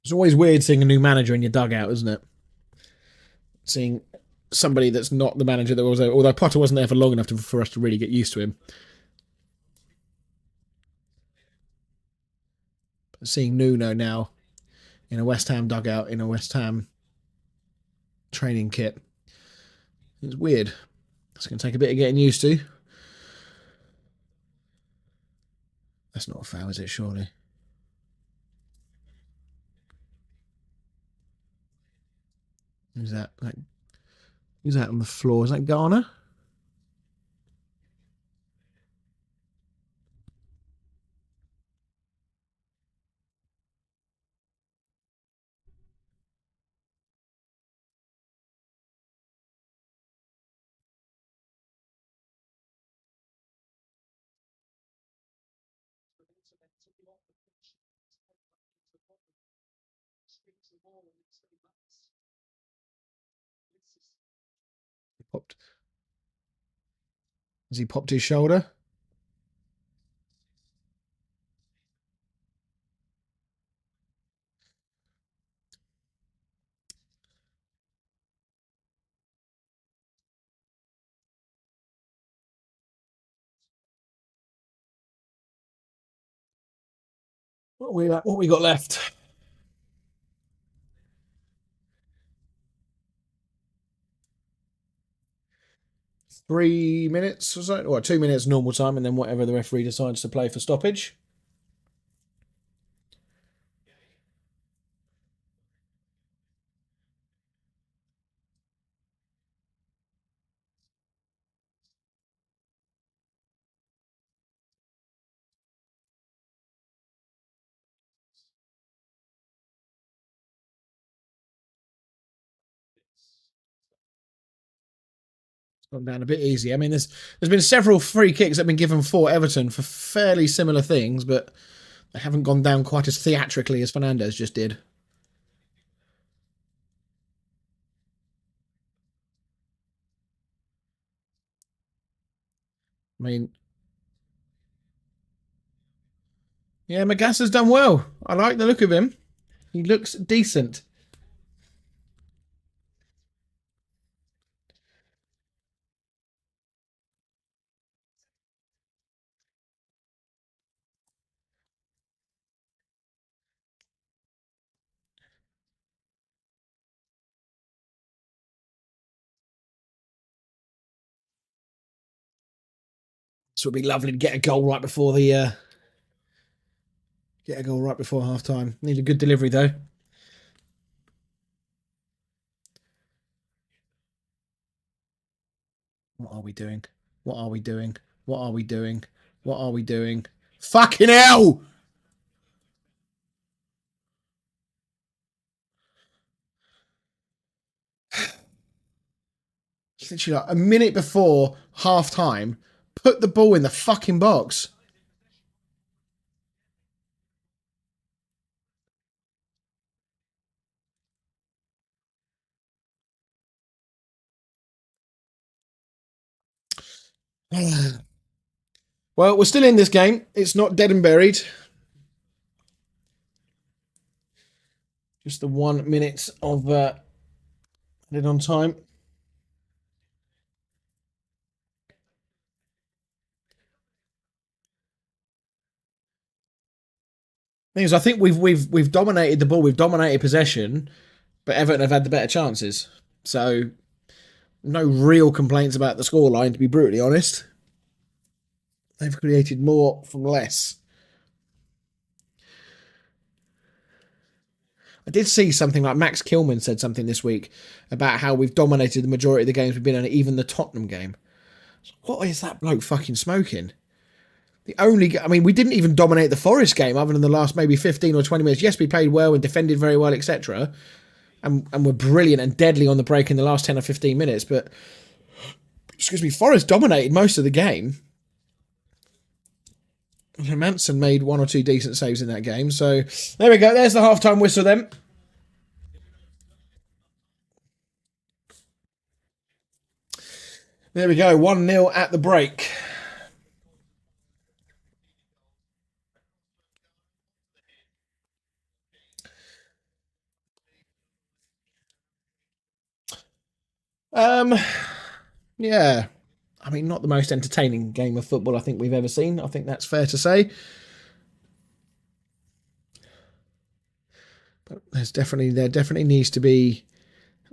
It's always weird seeing a new manager in your dugout, isn't it? Seeing somebody that's not the manager that was there, although Potter wasn't there for long enough for us to really get used to him. But seeing Nuno now in a West Ham dugout, in a West Ham training kit, it's weird. It's going to take a bit of getting used to. That's not a foul, is it, surely? Who's that? Who's that on the floor? Is that Garner? Popped. Has he popped his shoulder? What we got left? 3 minutes or so, or 2 minutes normal time, and then whatever the referee decides to play for stoppage. Gone down a bit easy. I mean, there's been several free kicks that have been given for Everton for fairly similar things, but they haven't gone down quite as theatrically as Fernandes just did. I mean, yeah, Magassa's done well. I like the look of him. He looks decent. So it'd be lovely to get a goal right before half time. Need a good delivery though. What are we doing? What are we doing? What are we doing? What are we doing? Fucking hell! Literally like a minute before half time, put the ball in the fucking box. Well, we're still in this game. It's not dead and buried. Just the 1 minute of it on time. Thing is, I think we've dominated the ball, we've dominated possession, but Everton have had the better chances. So no real complaints about the scoreline, to be brutally honest. They've created more from less. I did see something like Max Kilman said something this week about how we've dominated the majority of the games we've been in, even the Tottenham game. What is that bloke fucking smoking? I mean, we didn't even dominate the Forest game other than the last maybe 15 or 20 minutes. Yes, we played well and defended very well, etc. And we're brilliant and deadly on the break in the last 10 or 15 minutes. But, excuse me, Forest dominated most of the game. Manson made one or two decent saves in that game. So, there we go. There's the halftime whistle then. There we go. 1-0 at the break. Yeah. I mean, not the most entertaining game of football I think we've ever seen. I think that's fair to say. But there definitely needs to be.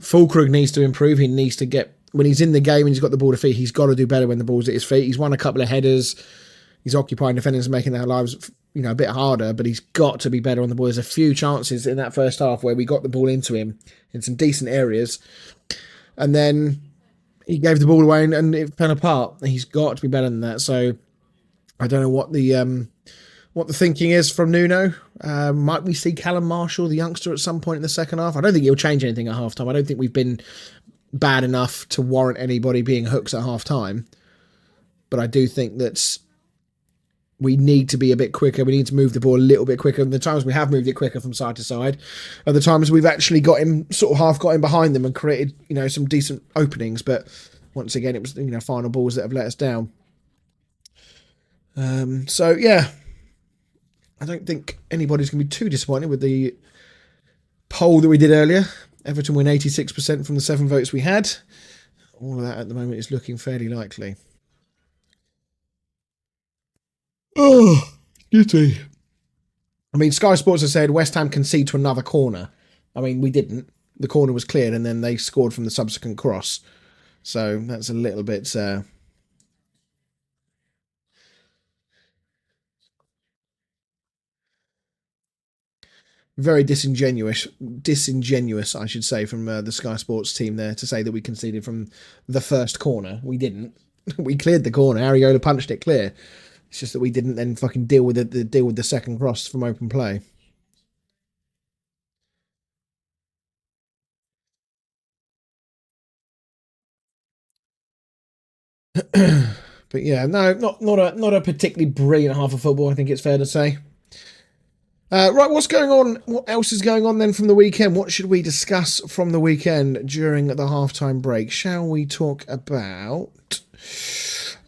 Fulkrug needs to improve. He needs to get, when he's in the game and he's got the ball to feet, he's got to do better when the ball's at his feet. He's won a couple of headers. He's occupying defenders and making their lives, a bit harder, but he's got to be better on the ball. There's a few chances in that first half where we got the ball into him in some decent areas, and then he gave the ball away and it fell apart. He's got to be better than that. So I don't know what the thinking is from Nuno. Might we see Callum Marshall, the youngster, at some point in the second half? I don't think he'll change anything at half time. I don't think we've been bad enough to warrant anybody being hooks at half time. But I do think that we need to be a bit quicker. We need to move the ball a little bit quicker. And the times we have moved it quicker from side to side are the times we've actually got him behind them and created, some decent openings. But once again, it was, final balls that have let us down. So, yeah, I don't think anybody's going to be too disappointed with the poll that we did earlier. Everton win 86% from the 7 votes we had. All of that at the moment is looking fairly likely. Oh, excuse me. I mean, Sky Sports has said West Ham concede to another corner. I mean, we didn't. The corner was cleared and then they scored from the subsequent cross. So that's a little bit... very disingenuous, I should say, from the Sky Sports team there to say that we conceded from the first corner. We didn't. We cleared the corner. Ariola punched it clear. It's just that we didn't then fucking deal with the second cross from open play. But yeah, no, not a particularly brilliant half of football, I think it's fair to say. Right, what's going on? What else is going on then from the weekend? What should we discuss from the weekend during the halftime break? Shall we talk about?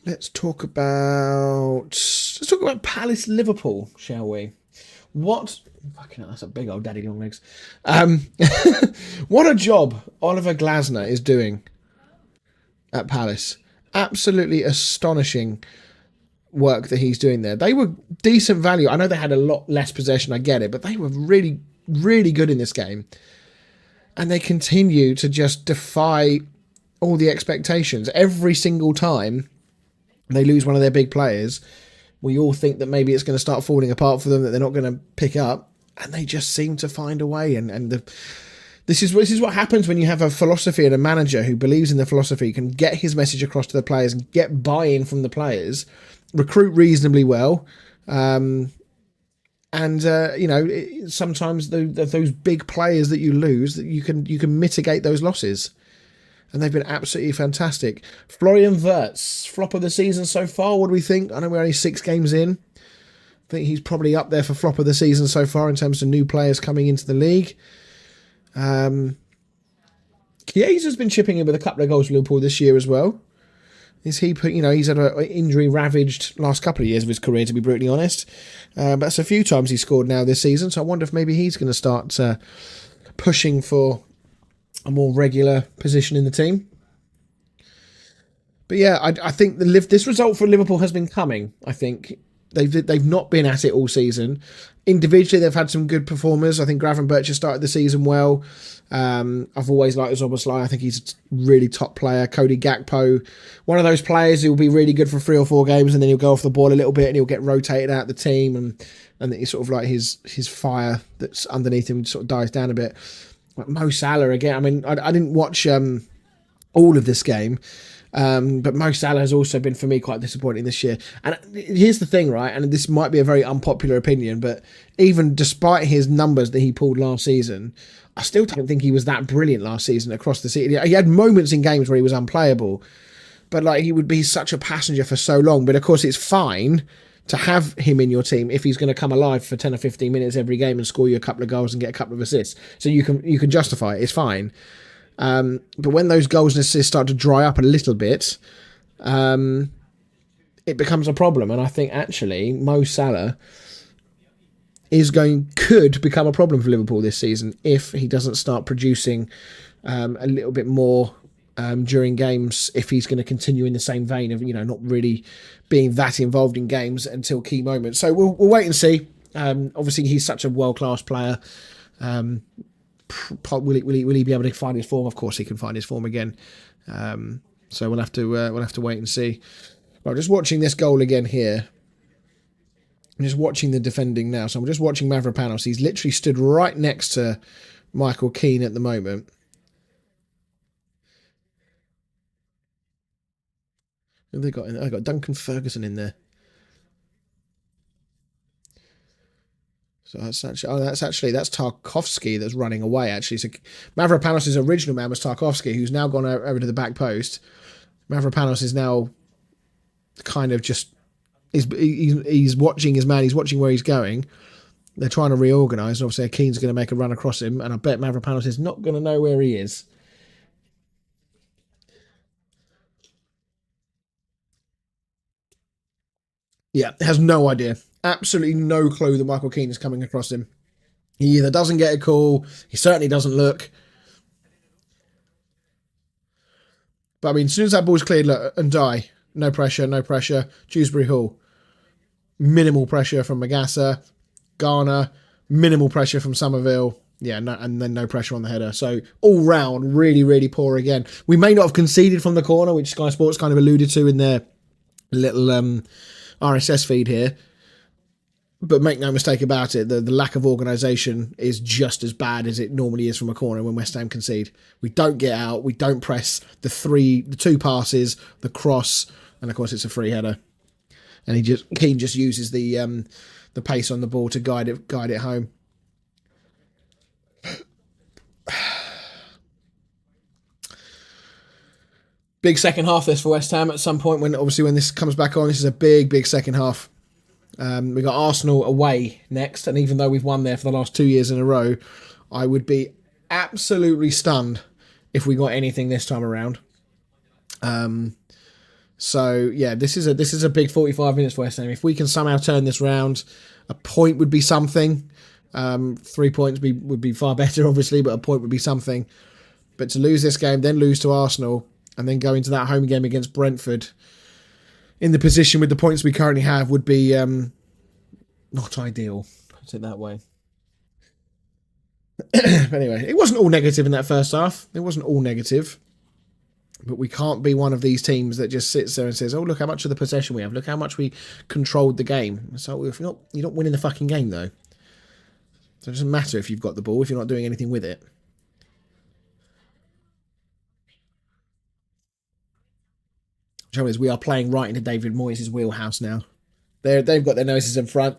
Let's talk about Palace Liverpool, shall we? What? Fucking hell, that's a big old daddy long legs. What a job Oliver Glasner is doing at Palace. Absolutely astonishing work that he's doing there. They were decent value. I know they had a lot less possession, I get it, but they were really, really good in this game. And they continue to just defy all the expectations. Every single time they lose one of their big players, we all think that maybe it's going to start falling apart for them, that they're not going to pick up, and they just seem to find a way. This is what happens when you have a philosophy and a manager who believes in the philosophy, can get his message across to the players and get buy-in from the players, recruit reasonably well, sometimes those big players that you lose, that you can mitigate those losses, and they've been absolutely fantastic. Florian Wirtz, flop of the season so far. What do we think? I know we're only 6 games in. I think he's probably up there for flop of the season so far in terms of new players coming into the league. Chiesa's been chipping in with a couple of goals for Liverpool this year as well. Is he, he's had an injury ravaged last couple of years of his career, to be brutally honest. But that's a few times he scored now this season. So I wonder if maybe he's going to start pushing for a more regular position in the team. But yeah, I think this result for Liverpool has been coming. I think they've not been at it all season. Individually, they've had some good performers. I think Gravenberch has started the season well. I've always liked Szoboszlai. I think he's a really top player. Cody Gakpo, one of those players who will be really good for 3 or 4 games, and then he'll go off the ball a little bit and he'll get rotated out the team, and he's sort of like his fire that's underneath him sort of dies down a bit. Like Mo Salah again. I mean, I didn't watch all of this game. But Mo Salah has also been, for me, quite disappointing this year. And here's the thing, right? And this might be a very unpopular opinion, but even despite his numbers that he pulled last season, I still don't think he was that brilliant last season across the season. He had moments in games where he was unplayable, but like he would be such a passenger for so long. But of course, it's fine to have him in your team if he's going to come alive for 10 or 15 minutes every game and score you a couple of goals and get a couple of assists. So you can justify it. It's fine. But when those goals and assists start to dry up a little bit, it becomes a problem. And I think actually Mo Salah could become a problem for Liverpool this season if he doesn't start producing a little bit more during games, if he's going to continue in the same vein of not really being that involved in games until key moments. So we'll wait and see. Obviously he's such a world-class player. Will he be able to find his form? Of course he can find his form again. So we'll have to wait and see. Well, just watching this goal again here. I'm just watching the defending now. So I'm just watching Mavropanos. He's literally stood right next to Michael Keane at the moment. Who have they got in there? I got Duncan Ferguson in there. So that's Tarkovsky that's running away, actually. So Mavropanos' original man was Tarkovsky, who's now gone over to the back post. Mavropanos is now kind of just he's watching his man, he's watching where he's going. They're trying to reorganise, and obviously Keane's going to make a run across him, and I bet Mavropanos is not going to know where he is. Yeah, has no idea. Absolutely no clue that Michael Keane is coming across him. He either doesn't get a call, he certainly doesn't look. But I mean, as soon as that ball's cleared, look, and die. No pressure, no pressure. Dewsbury Hall. Minimal pressure from Magassa. Garner. Minimal pressure from Somerville. Yeah, no, and then no pressure on the header. So all round, really, really poor again. We may not have conceded from the corner, which Sky Sports kind of alluded to in their little RSS feed here. But make no mistake about it, the lack of organisation is just as bad as it normally is from a corner when West Ham concede. We don't get out, we don't press the 2 passes, the cross, and of course it's a free header. And Keane just uses the pace on the ball to guide it home. Big second half this for West Ham at some point when this comes back on. This is a big second half. We got Arsenal away next, and even though we've won there for the last 2 years in a row, I would be absolutely stunned if we got anything this time around. So yeah, this is a big 45 minutes for West Ham. If we can somehow turn this round, a point would be something. 3 points would be far better, obviously, but a point would be something. But to lose this game, then lose to Arsenal, and then go into that home game against Brentford in the position with the points we currently have would be not ideal. Put it that way. But anyway, it wasn't all negative in that first half. It wasn't all negative. But we can't be one of these teams that just sits there and says, oh, look how much of the possession we have. Look how much we controlled the game. So if you're not winning the fucking game, though. So it doesn't matter if you've got the ball if you're not doing anything with it. The trouble is, we are playing right into David Moyes' wheelhouse now. They've got their noses in front.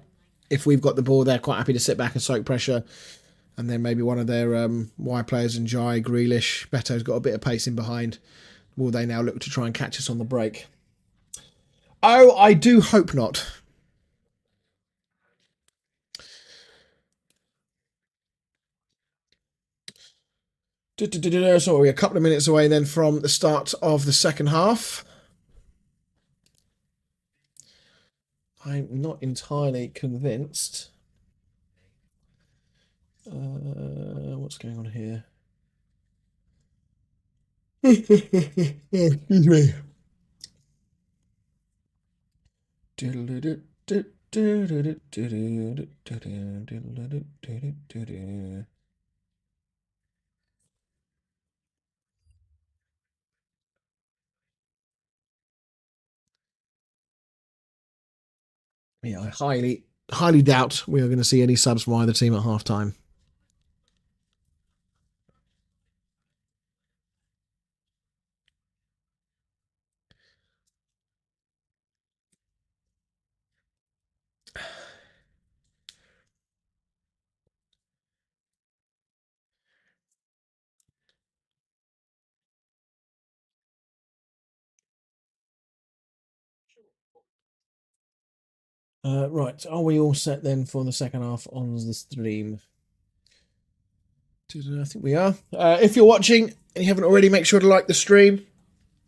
If we've got the ball, they're quite happy to sit back and soak pressure. And then maybe one of their wide players, Njai, Grealish, Beto's got a bit of pace in behind. Will they now look to try and catch us on the break? Oh, I do hope not. So we're a couple of minutes away then from the start of the second half. I'm not entirely convinced. What's going on here? Excuse me. Yeah, I highly doubt we are going to see any subs from either team at half time. Right, are we all set then for the second half on the stream? I think we are. If you're watching and you haven't already, make sure to like the stream.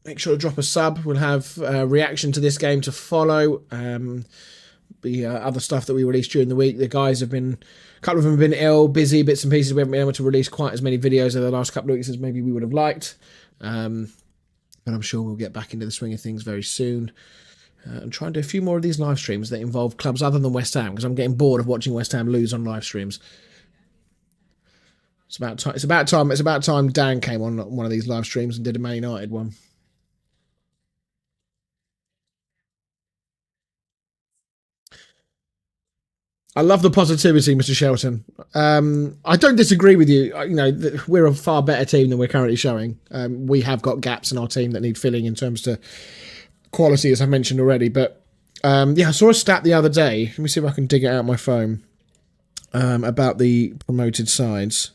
Make sure to drop a sub. We'll have a reaction to this game to follow. The other stuff that we released during the week. The guys have been, a couple of them have been ill, busy, bits and pieces. We haven't been able to release quite as many videos over the last couple of weeks as maybe we would have liked. But I'm sure we'll get back into the swing of things very soon. And try and do a few more of these live streams that involve clubs other than West Ham, because I'm getting bored of watching West Ham lose on live streams. It's about time. It's about time Dan came on one of these live streams and did a Man United one. I love the positivity, Mr. Shelton. I don't disagree with you. We're a far better team than we're currently showing. We have got gaps in our team that need filling in terms to quality, as I mentioned already. But I saw a stat the other day. Let me see if I can dig it out on my phone about the promoted sides.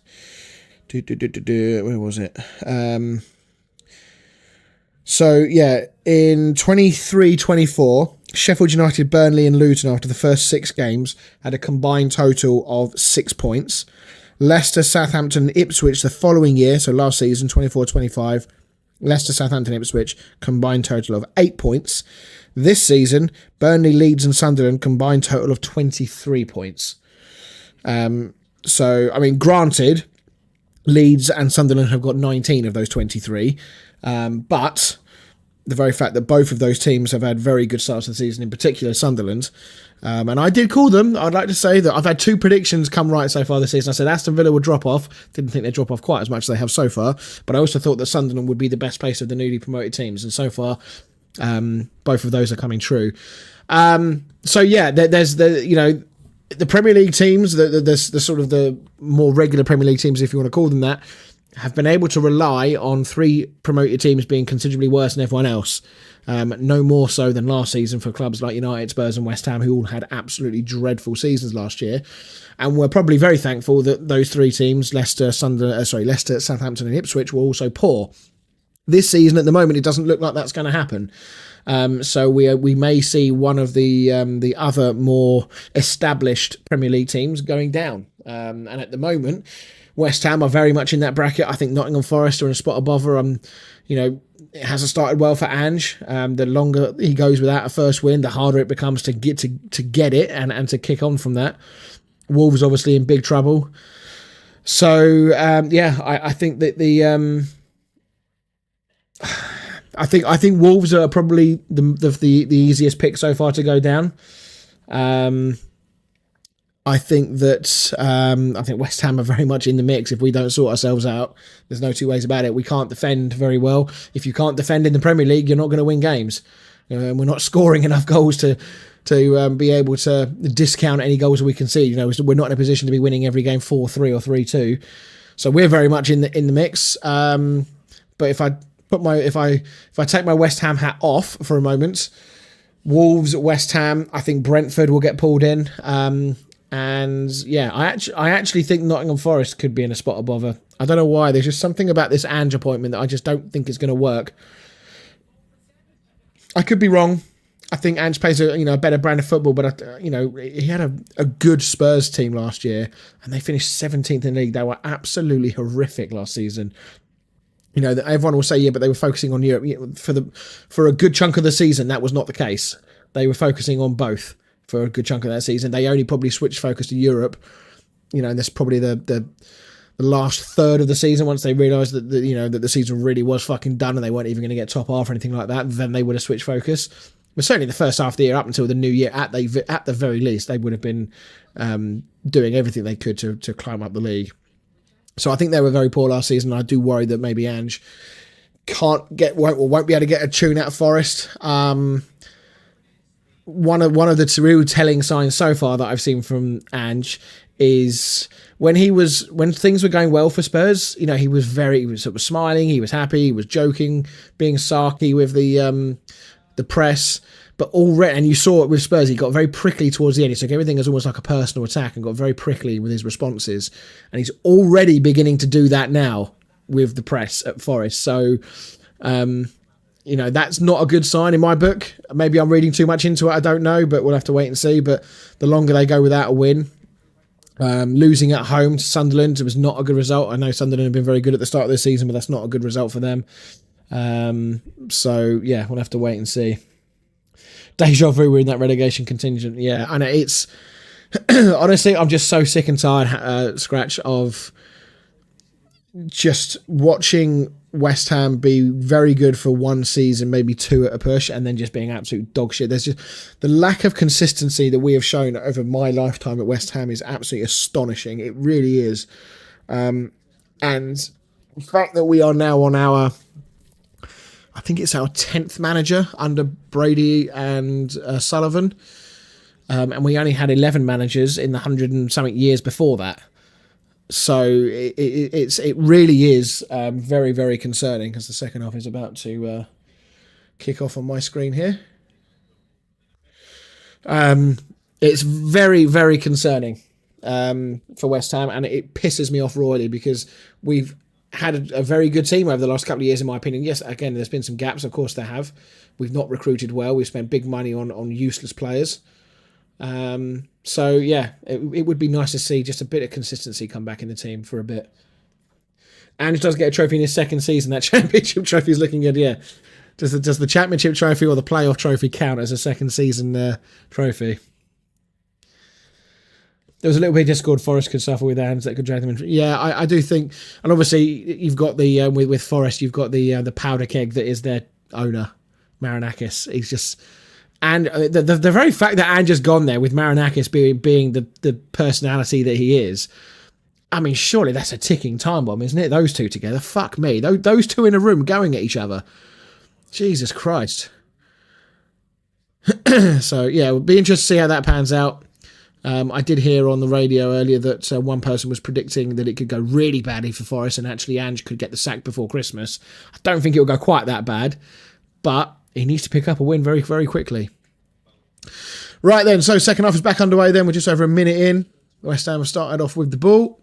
Where was it? In 23-24, Sheffield United, Burnley and Luton, after the first 6 games, had a combined total of 6 points. Leicester, Southampton, Ipswich the following year, so last season, 24-25, Leicester, Southampton, Ipswich, combined total of 8 points. This season, Burnley, Leeds and Sunderland, combined total of 23 points. Granted, Leeds and Sunderland have got 19 of those 23, but the very fact that both of those teams have had very good starts of the season, in particular Sunderland, and I did call them. I'd like to say that I've had 2 predictions come right so far this season. I said Aston Villa would drop off. Didn't think they'd drop off quite as much as they have so far, but I also thought that Sunderland would be the best place of the newly promoted teams, and so far both of those are coming true. There's the Premier League teams, the sort of the more regular Premier League teams, if you want to call them that, have been able to rely on 3 promoted teams being considerably worse than everyone else. No more so than last season for clubs like United, Spurs and West Ham, who all had absolutely dreadful seasons last year. And we're probably very thankful that those 3 teams, Leicester, Southampton and Ipswich, were also poor. This season, at the moment, it doesn't look like that's going to happen. So we may see one of the other more established Premier League teams going down. And at the moment, West Ham are very much in that bracket. I think Nottingham Forest are in a spot above her. It hasn't started well for Ange. The longer he goes without a first win, the harder it becomes to get it and to kick on from that. Wolves obviously in big trouble. So I think that I think Wolves are probably the easiest pick so far to go down. I think West Ham are very much in the mix if we don't sort ourselves out. There's no 2 ways about it. We can't defend very well. If you can't defend in the Premier League, you're not going to win games. We're not scoring enough goals to be able to discount any goals we concede. We're not in a position to be winning every game 4-3 or 3-2. So we're very much in the mix. But if I take my West Ham hat off for a moment, Wolves, West Ham, I think Brentford will get pulled in. I actually think Nottingham Forest could be in a spot above her. I don't know why. There's just something about this Ange appointment that I just don't think is going to work. I could be wrong. I think Ange plays a better brand of football, but he had a good Spurs team last year, and they finished 17th in the league. They were absolutely horrific last season. Everyone will say, but they were focusing on Europe for a good chunk of the season. That was not the case. They were focusing on both. for a good chunk of that season. They only probably switched focus to Europe, and that's probably the last third of the season, once they realised that that the season really was fucking done and they weren't even going to get top half or anything like that, then they would have switched focus. But certainly the first half of the year up until the new year, at the very least, they would have been doing everything they could to climb up the league. So I think they were very poor last season. I do worry that maybe Ange won't be able to get a tune out of Forest. One of the real telling signs so far that I've seen from Ange is when things were going well for Spurs, he was sort of smiling, he was happy, he was joking, being sarky with the press. But already, and you saw it with Spurs, he got very prickly towards the end. He took everything as almost like a personal attack and got very prickly with his responses. And he's already beginning to do that now with the press at Forest. So, that's not a good sign in my book. Maybe I'm reading too much into it, I don't know, but we'll have to wait and see. But the longer they go without a win, losing at home to Sunderland, it was not a good result. I know Sunderland have been very good at the start of the season, but that's not a good result for them. So, yeah, we'll have to wait and see. Deja vu, we're in that relegation contingent. Yeah, and it's honestly, I'm just so sick and tired, Scratch, of just watching West Ham be very good for one season, maybe two at a push, and then just being absolute dog shit. There's just the lack of consistency that we have shown over my lifetime at West Ham is absolutely astonishing. It really is. And the fact that we are now on I think it's our 10th manager under Brady and Sullivan. And we only had 11 managers in the 100 and something years before that. So it really is very, very concerning, because the second half is about to kick off on my screen here. It's very, very concerning for West Ham, and it pisses me off royally, because we've had a very good team over the last couple of years, in my opinion. Yes, again, there's been some gaps, of course there have. We've not recruited well. We've spent big money on useless players. So, yeah, it would be nice to see just a bit of consistency come back in the team for a bit. Ange does get a trophy in his second season. That championship trophy is looking good, yeah. Does the championship trophy or the playoff trophy count as a second season trophy? There was a little bit of Discord Forest could suffer with hands that could drag them in. Yeah, I do think, and obviously you've got the with Forest, you've got the powder keg that is their owner, Marinakis. He's just, and the very fact that Ange has gone there with Marinakis being the personality that he is. I mean, surely that's a ticking time bomb, isn't it? Those two together, fuck me. Those two in a room going at each other. Jesus Christ. So yeah, it'll be interesting to see how that pans out. I did hear on the radio earlier that one person was predicting that it could go really badly for Forest, and actually Ange could get the sack before Christmas. I don't think it will go quite that bad, but he needs to pick up a win very, very quickly. Right then, so second half is back underway then. We're just over a minute in. West Ham have started off with the ball.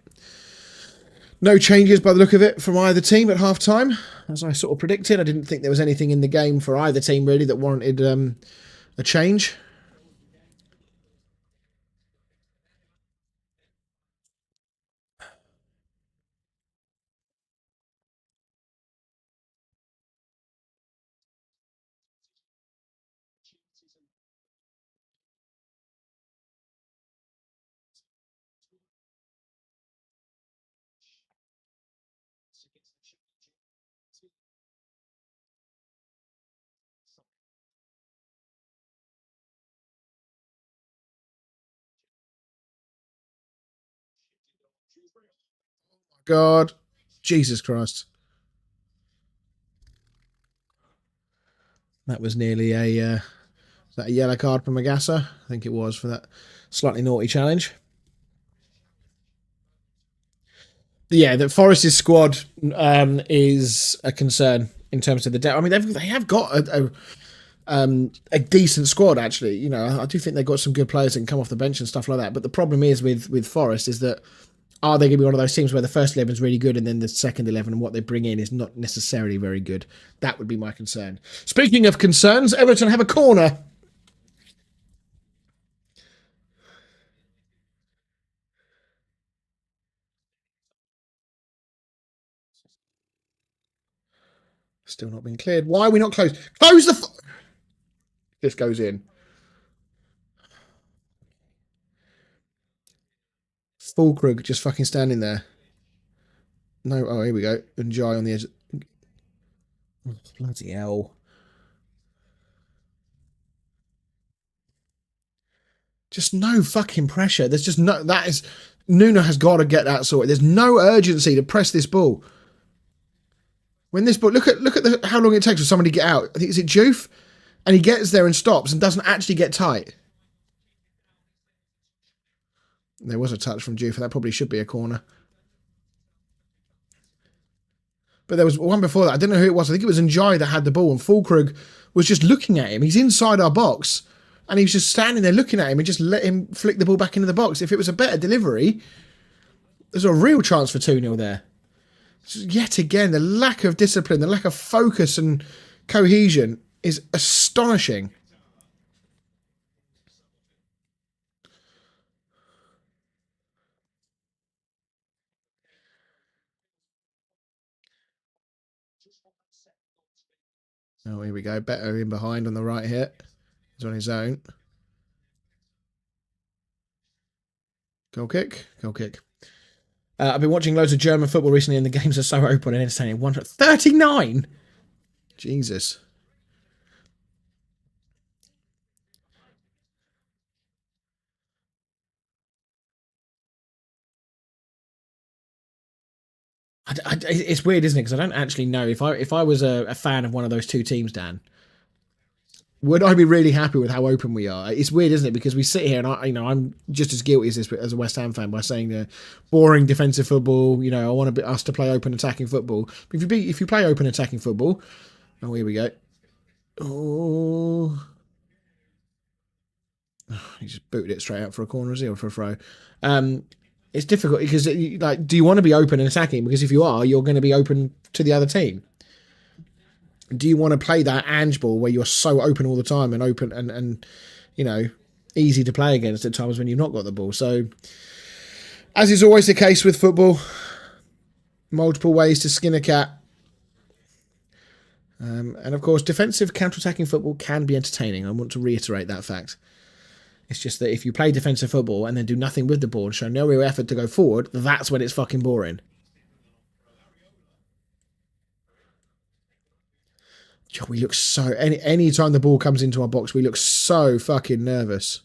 No changes by the look of it from either team at half-time, as I sort of predicted. I didn't think there was anything in the game for either team really that warranted a change. God, Jesus Christ. That was nearly a yellow card from Magassa? I think it was, for that slightly naughty challenge. Yeah, that Forest's squad is a concern in terms of the depth. I mean, they have got a decent squad, actually. I do think they've got some good players that can come off the bench and stuff like that. But the problem is with Forest is that, are they going to be one of those teams where the first 11 is really good and then the second 11 and what they bring in is not necessarily very good? That would be my concern. Speaking of concerns, Everton have a corner. Still not been cleared. Why are we not closed? Close the... This goes in. Fulkrug just fucking standing there. No, oh, here we go. And Jai on the edge. Oh, bloody hell. Just no fucking pressure. There's just no, that is, Nuno has got to get that sorted. There's no urgency to press this ball. When this ball, look at how long it takes for somebody to get out. I think, is it Juve? And he gets there and stops and doesn't actually get tight. There was a touch from Juve. That probably should be a corner. But there was one before that. I don't know who it was. I think it was Njai that had the ball, and Fulkrug was just looking at him. He's inside our box, and he was just standing there looking at him and just let him flick the ball back into the box. If it was a better delivery, there's a real chance for 2-0 there. Yet again, the lack of discipline, the lack of focus and cohesion is astonishing. Oh, here we go. Better in behind on the right here. He's on his own. Goal kick. Goal kick. I've been watching loads of German football recently, and the games are so open and entertaining. 39? Jesus. It's weird, isn't it? Because I don't actually know if I was a fan of one of those two teams, Dan, would I be really happy with how open we are? It's weird, isn't it? Because we sit here and I'm just as guilty as this as a West Ham fan by saying boring defensive football. I want us to play open attacking football. But if you play open attacking football, oh, here we go. Oh, he just booted it straight out for a corner, as he, or for a throw. It's difficult because, do you want to be open and attacking? Because if you are, you're going to be open to the other team. Do you want to play that Ange ball where you're so open all the time and open and easy to play against at times when you've not got the ball? So, as is always the case with football, multiple ways to skin a cat. And of course, defensive counter-attacking football can be entertaining. I want to reiterate that fact. It's just that if you play defensive football and then do nothing with the ball and show no real effort to go forward, that's when it's fucking boring. We look so... Any time the ball comes into our box, we look so fucking nervous.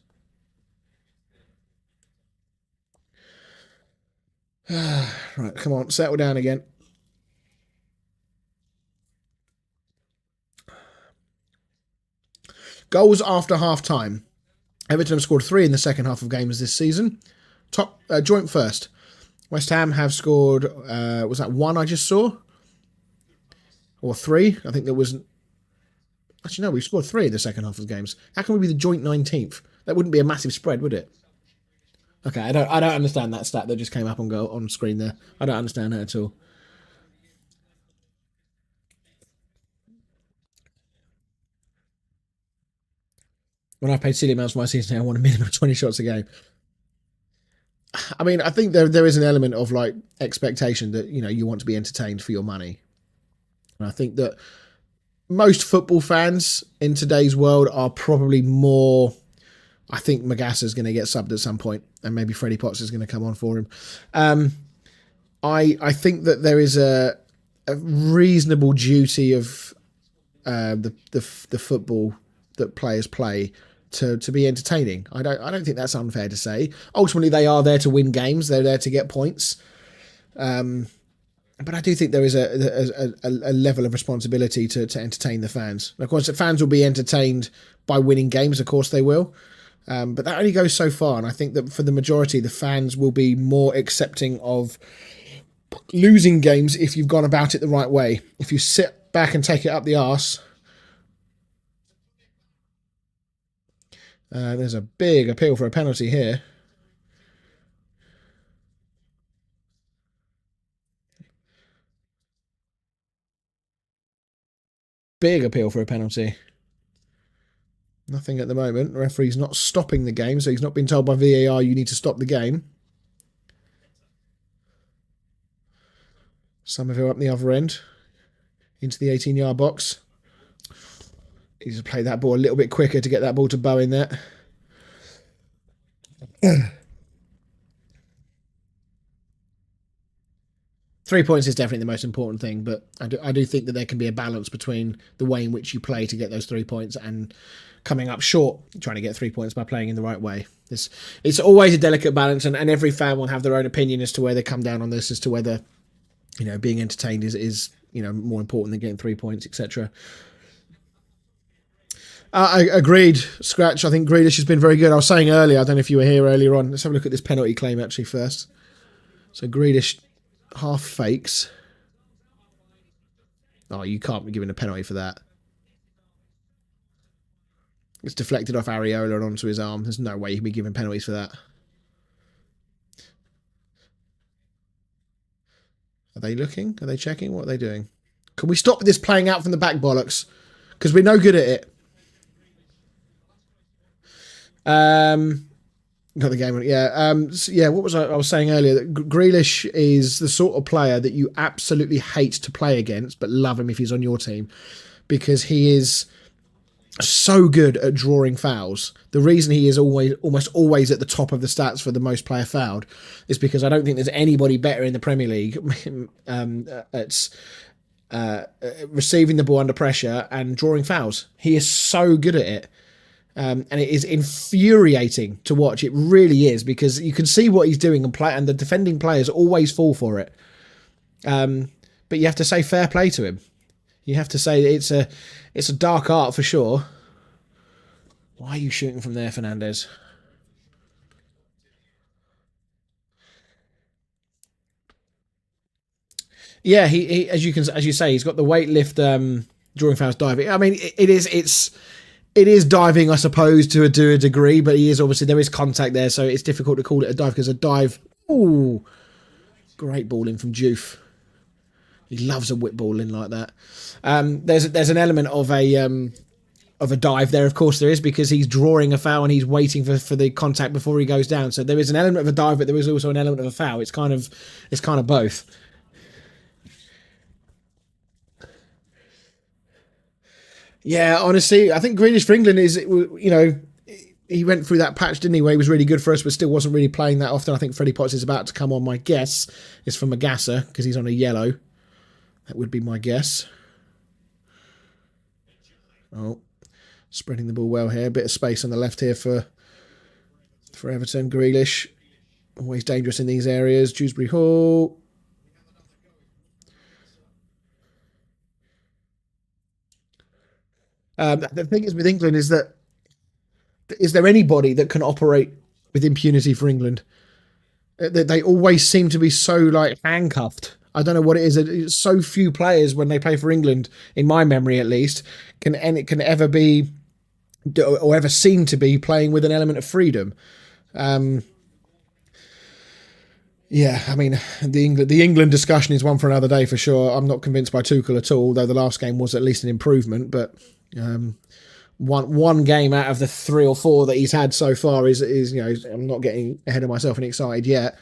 Right, come on, settle down again. Goals after half-time. Everton have scored 3 in the second half of games this season. Joint first. West Ham have scored, was that 1 I just saw? Or 3? I think there was... Actually, no, we scored 3 in the second half of games. How can we be the joint 19th? That wouldn't be a massive spread, would it? Okay, I don't understand that stat that just came up on screen there. I don't understand that at all. When I paid silly amounts for my season, I want a minimum of 20 shots a game. I mean, I think there is an element of expectation that you want to be entertained for your money. And I think that most football fans in today's world are probably more... I think Magassa's going to get subbed at some point, and maybe Freddie Potts is going to come on for him. I think that there is a reasonable duty of the football that players play to be entertaining. I don't think that's unfair to say. Ultimately, they are there to win games. They're there to get points. But I do think there is a level of responsibility to entertain the fans. And of course, the fans will be entertained by winning games. Of course, they will. But that only goes so far. And I think that for the majority, the fans will be more accepting of losing games if you've gone about it the right way. If you sit back and take it up the arse. There's a big appeal for a penalty here. Big appeal for a penalty. Nothing at the moment. The referee's not stopping the game, so he's not been told by VAR you need to stop the game. Somerville up the other end. Into the 18-yard box. He's to play that ball a little bit quicker to get that ball to Bow in there. 3 points is definitely the most important thing, but I do think that there can be a balance between the way in which you play to get those 3 points and coming up short trying to get 3 points by playing in the right way. It's always a delicate balance, and every fan will have their own opinion as to where they come down on this, as to whether being entertained is more important than getting 3 points, etc. I agreed, Scratch. I think Grealish has been very good. I was saying earlier, I don't know if you were here earlier on. Let's have a look at this penalty claim actually first. So Grealish half fakes. Oh, you can't be given a penalty for that. It's deflected off Areola and onto his arm. There's no way he can be given penalties for that. Are they looking? Are they checking? What are they doing? Can we stop this playing out from the back, bollocks? Because we're no good at it. Got the game on. Yeah. What was I was saying earlier? That Grealish is the sort of player that you absolutely hate to play against, but love him if he's on your team, because he is so good at drawing fouls. The reason he is almost always at the top of the stats for the most player fouled is because I don't think there's anybody better in the Premier League at receiving the ball under pressure and drawing fouls. He is so good at it. And it is infuriating to watch. It really is, because you can see what he's doing and the defending players always fall for it. But you have to say fair play to him. You have to say it's a dark art for sure. Why are you shooting from there, Fernandez? Yeah, he as you say, he's got the weight lift drawing fouls diving. I mean, it is diving, I suppose, to a degree, but there is contact there, so it's difficult to call it a dive, because a dive. Ooh, great ball in from Juve. He loves a whip ball in like that. There's an element of a dive there, of course there is, because he's drawing a foul and he's waiting for the contact before he goes down. So there is an element of a dive, but there is also an element of a foul. It's kind of both. Yeah, honestly, I think Grealish for England is, he went through that patch, didn't he, where he was really good for us, but still wasn't really playing that often. I think Freddie Potts is about to come on. My guess is for Magassa, because he's on a yellow. That would be my guess. Oh, spreading the ball well here. A bit of space on the left here for Everton. Grealish, always dangerous in these areas. Dewsbury Hall. The thing is with England is that, is there anybody that can operate with impunity for England? They always seem to be so handcuffed. I don't know what it is. It's so few players when they play for England, in my memory at least, can ever be or ever seem to be playing with an element of freedom. Yeah, I mean, the England discussion is one for another day for sure. I'm not convinced by Tuchel at all, though the last game was at least an improvement. But one game out of the 3 or 4 that he's had so far is I'm not getting ahead of myself and excited yet.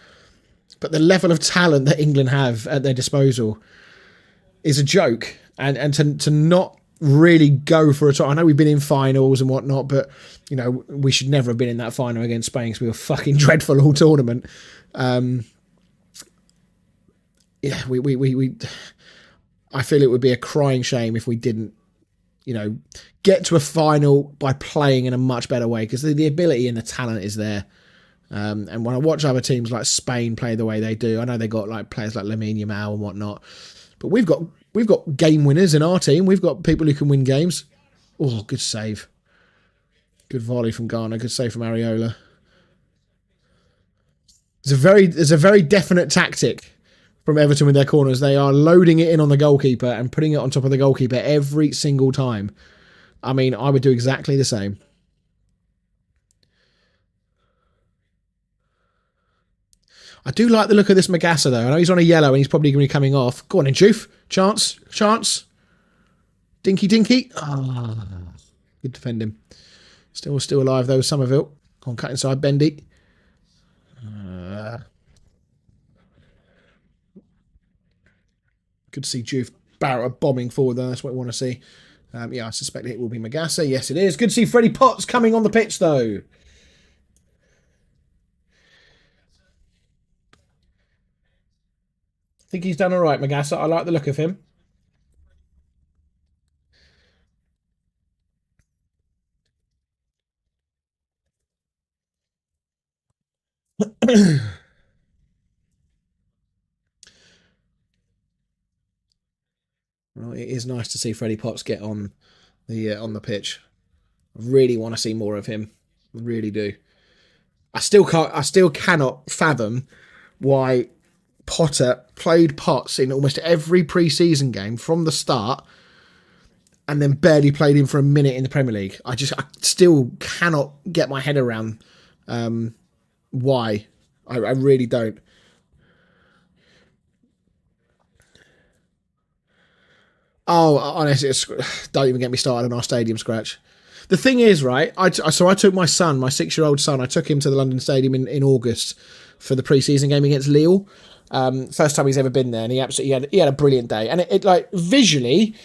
But the level of talent that England have at their disposal is a joke, and to not really go for a title. I know we've been in finals and whatnot, but we should never have been in that final against Spain, because we were fucking dreadful all tournament. Yeah, we I feel it would be a crying shame if we didn't, get to a final by playing in a much better way, because the ability and the talent is there. And when I watch other teams like Spain play the way they do, I know they got players like Lamine Yamal and whatnot, but we've got game winners in our team. We've got people who can win games. Oh, good save. Good volley from Ghana. Good save from Areola. There's a very definite tactic from Everton with their corners. They are loading it in on the goalkeeper and putting it on top of the goalkeeper every single time. I mean, I would do exactly the same. I do like the look of this Magassa, though. I know he's on a yellow and he's probably going to be coming off. Go on in, Juve. Chance. Dinky. Ah, good defend him. Still alive, though, Somerville. On cut inside, Bendy. Good to see Juve Barrett bombing forward, though. That's what we want to see. I suspect it will be Magassa. Yes, it is. Good to see Freddie Potts coming on the pitch, though. think he's done all right, Magassa. I like the look of him. Well, it is nice to see Freddie Potts get on the pitch. I really want to see more of him. I really do. I still can't. I still cannot fathom why Potter played Potts in almost every pre-season game from the start, and then barely played him for a minute in the Premier League. I still cannot get my head around why. I really don't. Oh, honestly, don't even get me started on our stadium scratch. The thing is, right? So I took my son, my 6-year-old son. I took him to the London Stadium in August for the pre-season game against Lille. First time he's ever been there, and he had a brilliant day. And it like visually,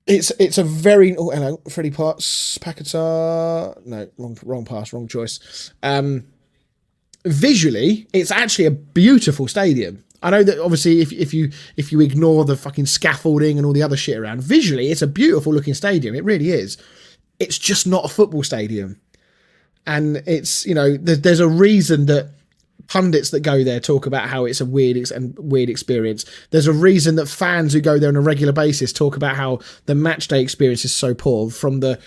it's a very hello Freddie Potts Paquetá. No, wrong pass, wrong choice. Visually, it's actually a beautiful stadium. I know that obviously if you ignore the fucking scaffolding and all the other shit around, visually it's a beautiful looking stadium. It really is. It's just not a football stadium. And it's, there's a reason that pundits that go there talk about how it's a weird experience. There's a reason that fans who go there on a regular basis talk about how the match day experience is so poor, from the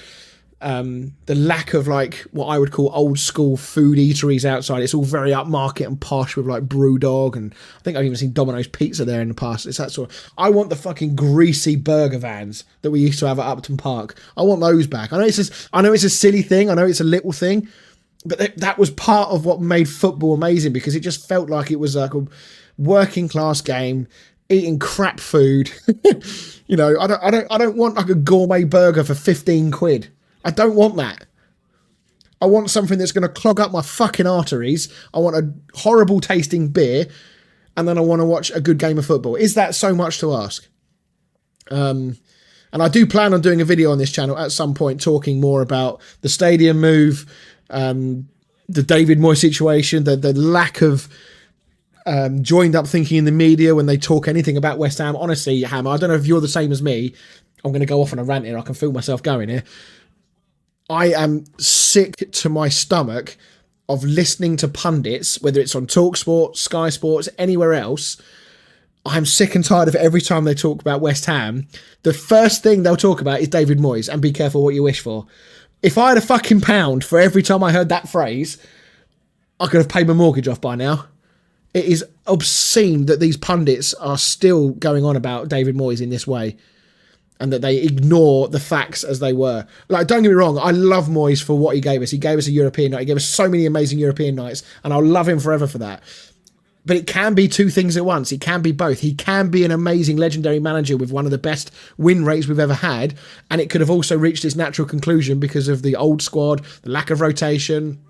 lack of like what I would call old school food eateries outside. It's all very upmarket and posh with like Brewdog, and I think I've even seen Domino's Pizza there in the past. It's that sort of, I want the fucking greasy burger vans that we used to have at Upton Park. I want those back. I know it's a silly thing. I know it's a little thing, but that was part of what made football amazing, because it just felt like it was like a working class game, eating crap food. I don't want like a gourmet burger for 15 quid. I don't want that. I want something that's going to clog up my fucking arteries. I want a horrible tasting beer, and then I want to watch a good game of football. Is that so much to ask? And I do plan on doing a video on this channel at some point talking more about the stadium move, the David Moyes situation, the lack of joined up thinking in the media when they talk anything about West Ham. Honestly, Hammer, I don't know if you're the same as me. I'm going to go off on a rant here. I can feel myself going here. I am sick to my stomach of listening to pundits, whether it's on TalkSport, Sky Sports, anywhere else. I'm sick and tired of it. Every time they talk about West Ham, the first thing they'll talk about is David Moyes, and be careful what you wish for. If I had a fucking pound for every time I heard that phrase, I could have paid my mortgage off by now. It is obscene that these pundits are still going on about David Moyes in this way, and that they ignore the facts as they were. Like, don't get me wrong, I love Moyes for what he gave us. He gave us a European night. He gave us so many amazing European nights, and I'll love him forever for that. But it can be two things at once. It can be both. He can be an amazing, legendary manager with one of the best win rates we've ever had, and it could have also reached its natural conclusion because of the old squad, the lack of rotation,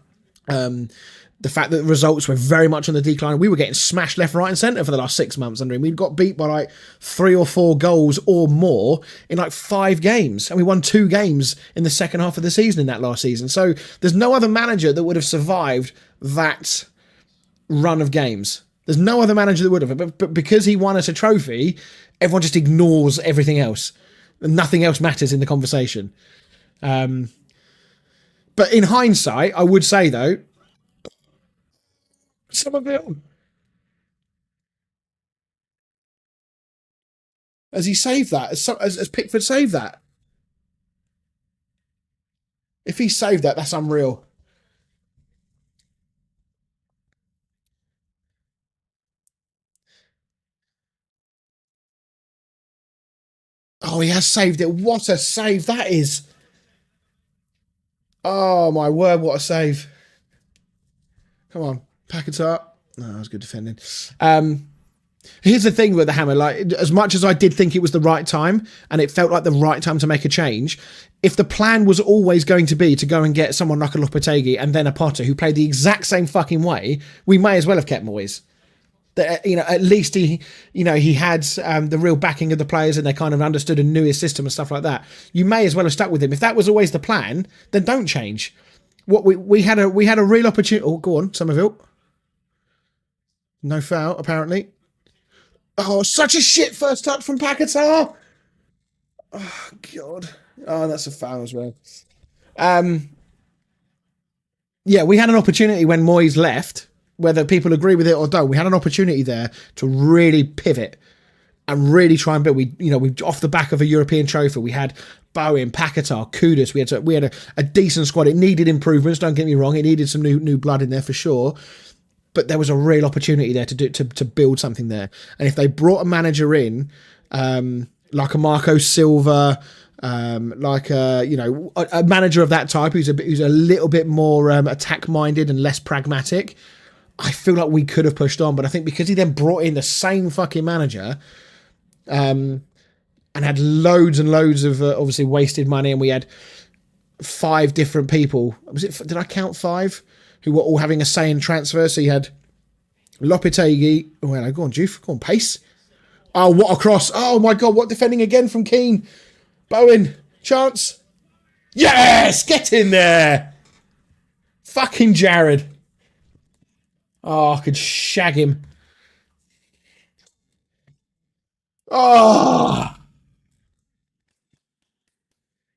the fact that the results were very much on the decline. We were getting smashed left, right and centre for the last 6 months under him. We got beat by like 3 or 4 goals or more in like 5 games. And we won 2 games in the second half of the season in that last season. So there's no other manager that would have survived that run of games. There's no other manager that would have. But because he won us a trophy, everyone just ignores everything else. Nothing else matters in the conversation. But in hindsight, I would say though, some of it. Has he saved that? Has Pickford saved that? If he saved that, that's unreal. Oh, he has saved it. What a save that is. Oh, my word, what a save. Come on, pack it up. No, that was good defending. Here's the thing with the Hammer, like, as much as I did think it was the right time, and it felt like the right time to make a change, if the plan was always going to be to go and get someone like a Lopetegui and then a Potter who played the exact same fucking way, we may as well have kept Moyes. That, at least he had the real backing of the players, and they kind of understood and knew his system and stuff like that. You may as well have stuck with him. If that was always the plan, then don't change. What we had a real opportunity. Oh, go on, Somerville. No foul, apparently. Oh, such a shit first touch from Paquetá. Oh God. Oh, that's a foul as well. Um, yeah, we had an opportunity when Moyes left, whether people agree with it or don't. We had an opportunity there to really pivot and really try and build. We off the back of a European trophy, we had Bowen, Paquetá, Kudus. We had a decent squad. It needed improvements. Don't get me wrong. It needed some new blood in there for sure. But there was a real opportunity there to build something there. And if they brought a manager in, like a Marco Silva, like a manager of that type who's a little bit more attack minded and less pragmatic, I feel like we could have pushed on. But I think because he then brought in the same fucking manager, and had loads and loads of obviously wasted money, and we had 5 different people. Did I count 5 who were all having a say in transfer? So you had Lopetegui. Oh, hello, go on, Juve. Go on, pace. Oh, what a cross. Oh, my God. What defending again from Keane. Bowen. Chance. Yes! Get in there. Fucking Jared. Oh, I could shag him. Oh.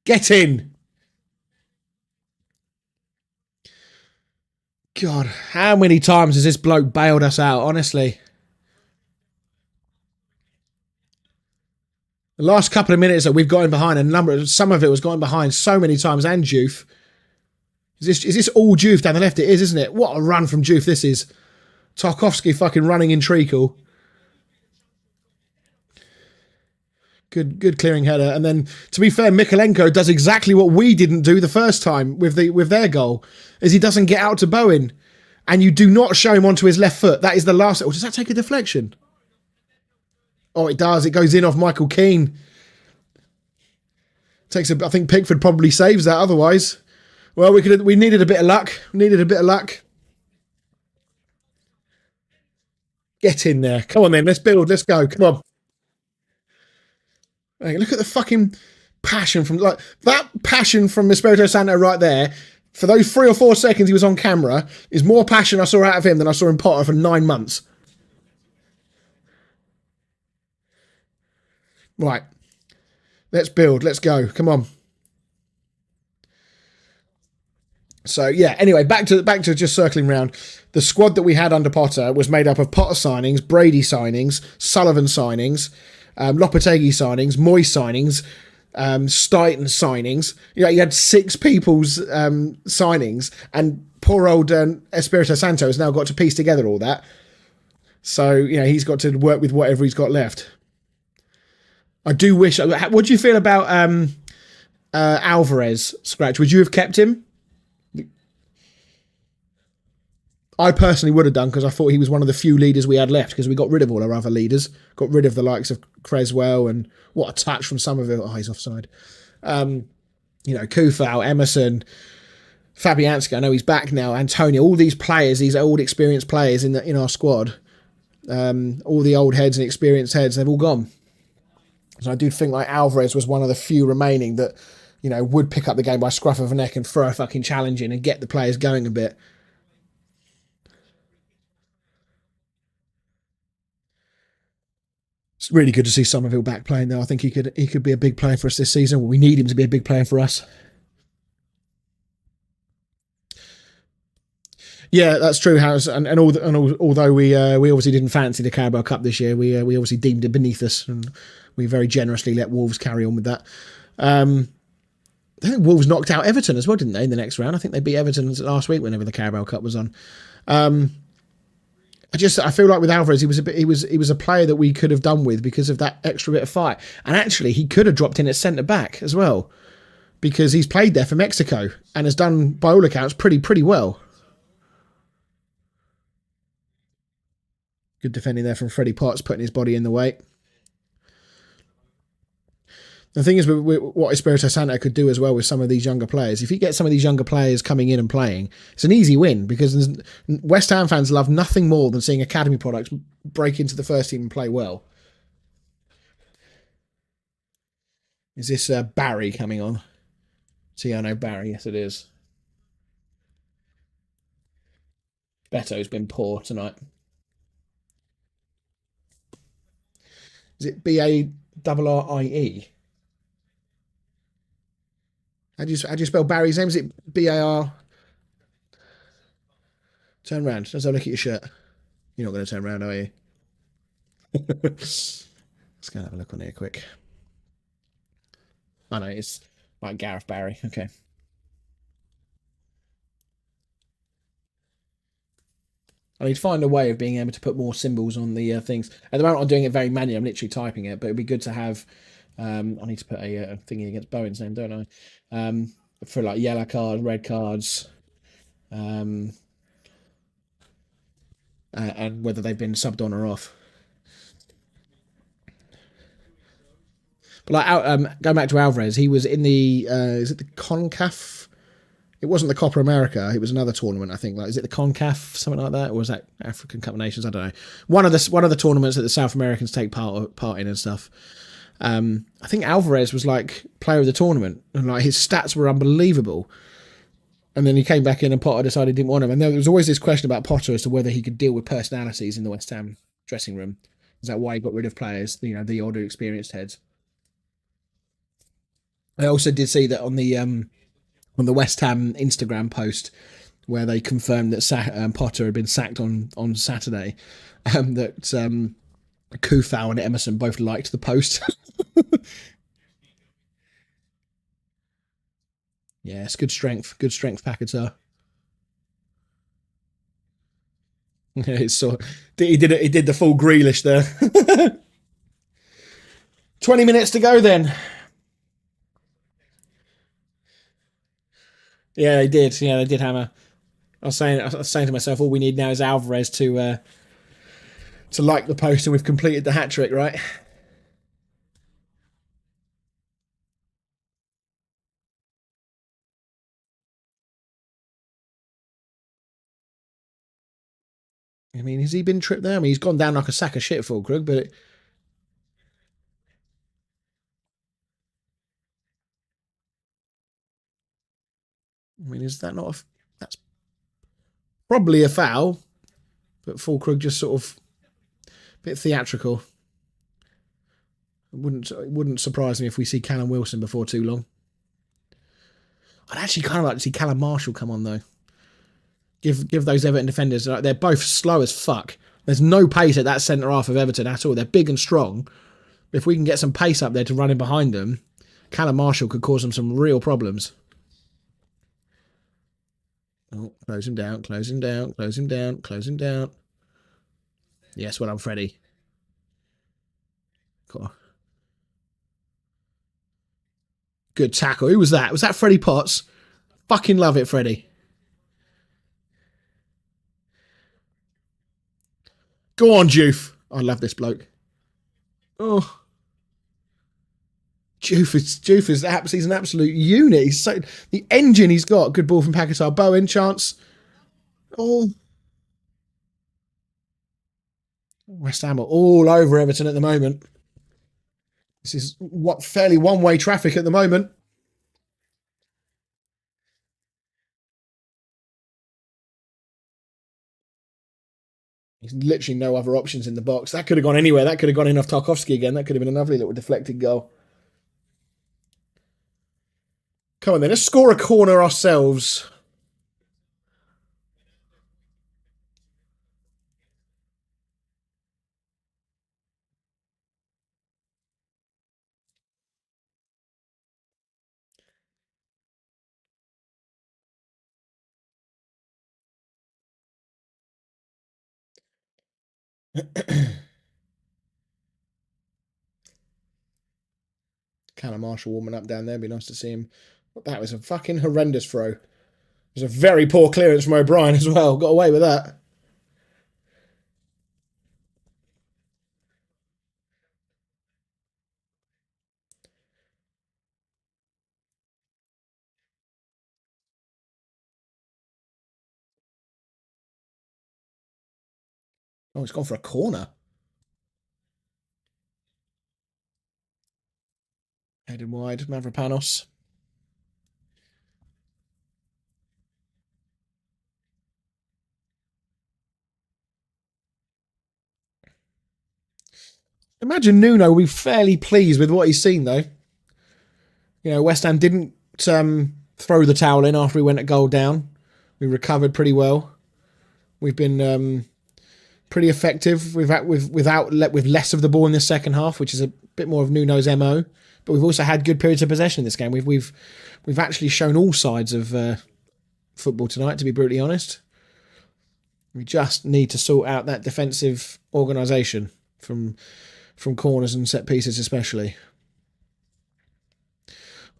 Get in. God, how many times has this bloke bailed us out, honestly? The last couple of minutes that we've gotten behind, some of it was going behind so many times, and Juve. Is this all Juve down the left? It is, isn't it? What a run from Juve this is. Tarkovsky fucking running in treacle. Good clearing header. And then, to be fair, Mikalenko does exactly what we didn't do the first time with their goal, is he doesn't get out to Bowen. And you do not show him onto his left foot. That is the last... Or does that take a deflection? Oh, it does. It goes in off Michael Keane. I think Pickford probably saves that otherwise. Well, we needed a bit of luck. Get in there. Come on then. Let's build. Let's go. Come on. Hey, look at the fucking passion from Espirito Santo right there. For those 3 or 4 seconds he was on camera, is more passion I saw out of him than I saw in Potter for 9 months. Right. Let's build. Let's go. Come on. So yeah, anyway, back to just circling round. The squad that we had under Potter was made up of Potter signings, Brady signings, Sullivan signings, Lopetegui signings, Moyes signings, Steiten signings. You had 6 people's signings, and poor old Espirito Santo has now got to piece together all that. So he's got to work with whatever he's got left. I do wish. What do you feel about Alvarez, Scratch? Would you have kept him? I personally would have done, because I thought he was one of the few leaders we had left, because we got rid of all our other leaders. Got rid of the likes of Creswell, and what a touch from Somerville. Oh, he's offside. Kufau, Emerson, Fabianski. I know he's back now. Antonio. All these players, these old experienced players in our squad. All the old heads and experienced heads, they've all gone. So I do think like Alvarez was one of the few remaining that, would pick up the game by scruff of a neck and throw a fucking challenge in and get the players going a bit. It's really good to see Somerville back playing though. I think he could be a big player for us this season. We need him to be a big player for us. Yeah, that's true, Harris. Although we obviously didn't fancy the Carabao Cup this year, we obviously deemed it beneath us, and we very generously let Wolves carry on with that. I think Wolves knocked out Everton as well, didn't they? In the next round, I think they beat Everton last week whenever the Carabao Cup was on. I feel like with Alvarez, he was a player that we could have done with because of that extra bit of fight, and actually he could have dropped in at centre back as well, because he's played there for Mexico and has done, by all accounts, pretty well. Good defending there from Freddie Potts, putting his body in the way. The thing is, what Espirito Santo could do as well with some of these younger players, if you get some of these younger players coming in and playing, it's an easy win, because West Ham fans love nothing more than seeing academy products break into the first team and play well. Is this Barry coming on? Tiano Barry, yes it is. Beto's been poor tonight. Is it Barie? How do you spell Barry's name? Is it Bar? Turn around. Let's have a look at your shirt. You're not going to turn around, are you? Let's go and have a look on here quick. I know it's like Gareth Barry. Okay. I need to find a way of being able to put more symbols on the things. At the moment, I'm doing it very manually. I'm literally typing it, but it'd be good to have. I need to put a thingy against Bowen's name, don't I? For like yellow cards, red cards, um, and whether they've been subbed on or off. But like going back to Alvarez, he was in the is it the Concaf? It wasn't the Copa America. It was another tournament, I think. Like, is it the Concaf, something like that, or was that African Cup of Nations? I don't know. One of the tournaments that the South Americans take part in and stuff. I think Alvarez was like player of the tournament, and like his stats were unbelievable. And then he came back in, and Potter decided he didn't want him. And there was always this question about Potter as to whether he could deal with personalities in the West Ham dressing room. Is that why he got rid of players? The older, experienced heads. I also did see that on the West Ham Instagram post where they confirmed that Potter had been sacked on Saturday. That Kufau and Emerson both liked the post. Yeah, it's good strength, Paquetá. It's so he did the full Grealish there. 20 minutes to go then. Yeah, they did. Yeah, they did hammer. I was saying to myself, all we need now is Alvarez to like the post, and we've completed the hat trick, right? I mean, has he been tripped there? I mean, he's gone down like a sack of shit for Krug, but I mean, is that not that's probably a foul, but Fulkrug just sort of a bit theatrical. It wouldn't surprise me if we see Callum Wilson before too long. I'd actually kind of like to see Callum Marshall come on though. Give those Everton defenders, they're both slow as fuck. There's no pace at that centre half of Everton at all. They're big and strong. If we can get some pace up there to run in behind them, Callum Marshall could cause them some real problems. Oh, close him down, close him down, close him down, close him down. Yes, well done, Freddie. Cool. Good tackle. Who was that? Was that Freddie Potts? Fucking love it, Freddie. Go on, Joof. I love this bloke. Oh, he's an absolute unit. He's so the engine he's got. Good ball from Paquetá. Bowen chance. Oh, West Ham are all over Everton at the moment. This is what fairly one-way traffic at the moment. There's literally no other options in the box. That could have gone anywhere. That could have gone in off Tarkovsky again. That could have been a lovely little deflected goal. Come on then, let's score a corner ourselves. Callum Marshall warming up down there. It'd be nice to see him. That was a fucking horrendous throw. It was a very poor clearance from O'Brien as well. Got away with that. Oh, it's gone for a corner. Headed wide, Mavropanos. Imagine Nuno will be fairly pleased with what he's seen, though. You know, West Ham didn't throw the towel in after we went a goal down. We recovered pretty well. We've been pretty effective. With less of the ball in the second half, which is a bit more of Nuno's MO. But we've also had good periods of possession in this game. We've actually shown all sides of football tonight. To be brutally honest, we just need to sort out that defensive organisation from corners and set pieces, especially.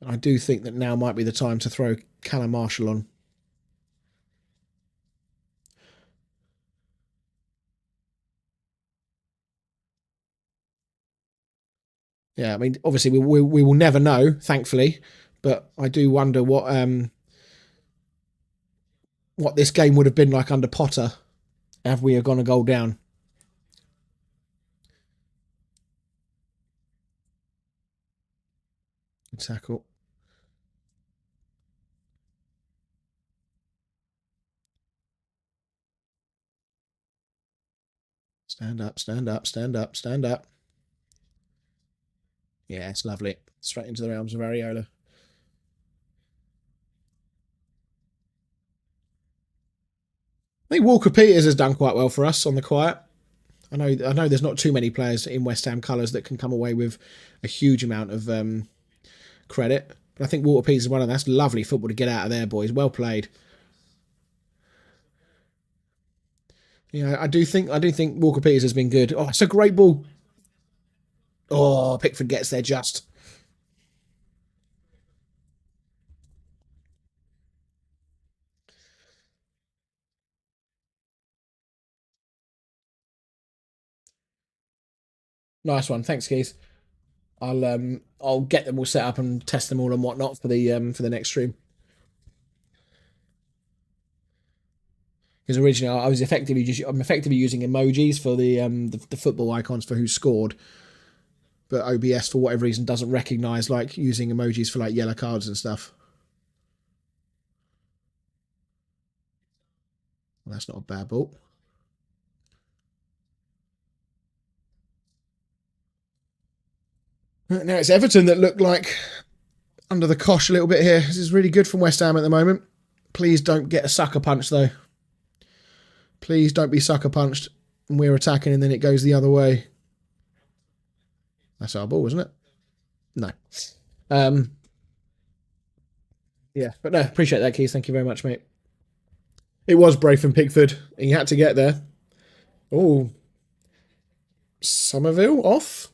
I do think that now might be the time to throw Callum Marshall on. Yeah, I mean, obviously we will never know, thankfully, but I do wonder what this game would have been like under Potter have we gone a goal down. Good tackle. Stand up, stand up, stand up, stand up. Yeah, it's lovely. Straight into the realms of Areola. I think Walker Peters has done quite well for us on the quiet. I know there's not too many players in West Ham colours that can come away with a huge amount of credit. But I think Walker Peters is one of them. That's lovely football to get out of there, boys. Well played. Yeah, I do think Walker Peters has been good. Oh, it's a great ball. Oh, Pickford gets there just. Nice one. Thanks, Keith. I'll get them all set up and test them all and whatnot for the next stream. Because originally I'm effectively using emojis for the football icons for who scored, but OBS for whatever reason doesn't recognise like using emojis for like yellow cards and stuff. Well, that's not a bad ball. Now it's Everton that look like under the cosh a little bit here. This is really good from West Ham at the moment. Please don't get a sucker punch though. Please don't be sucker punched and we're attacking and then it goes the other way. That's our ball, isn't it? No. Um, yeah, but no, appreciate that, Keith. Thank you very much, mate. It was brave from Pickford. He had to get there. Oh, Somerville off.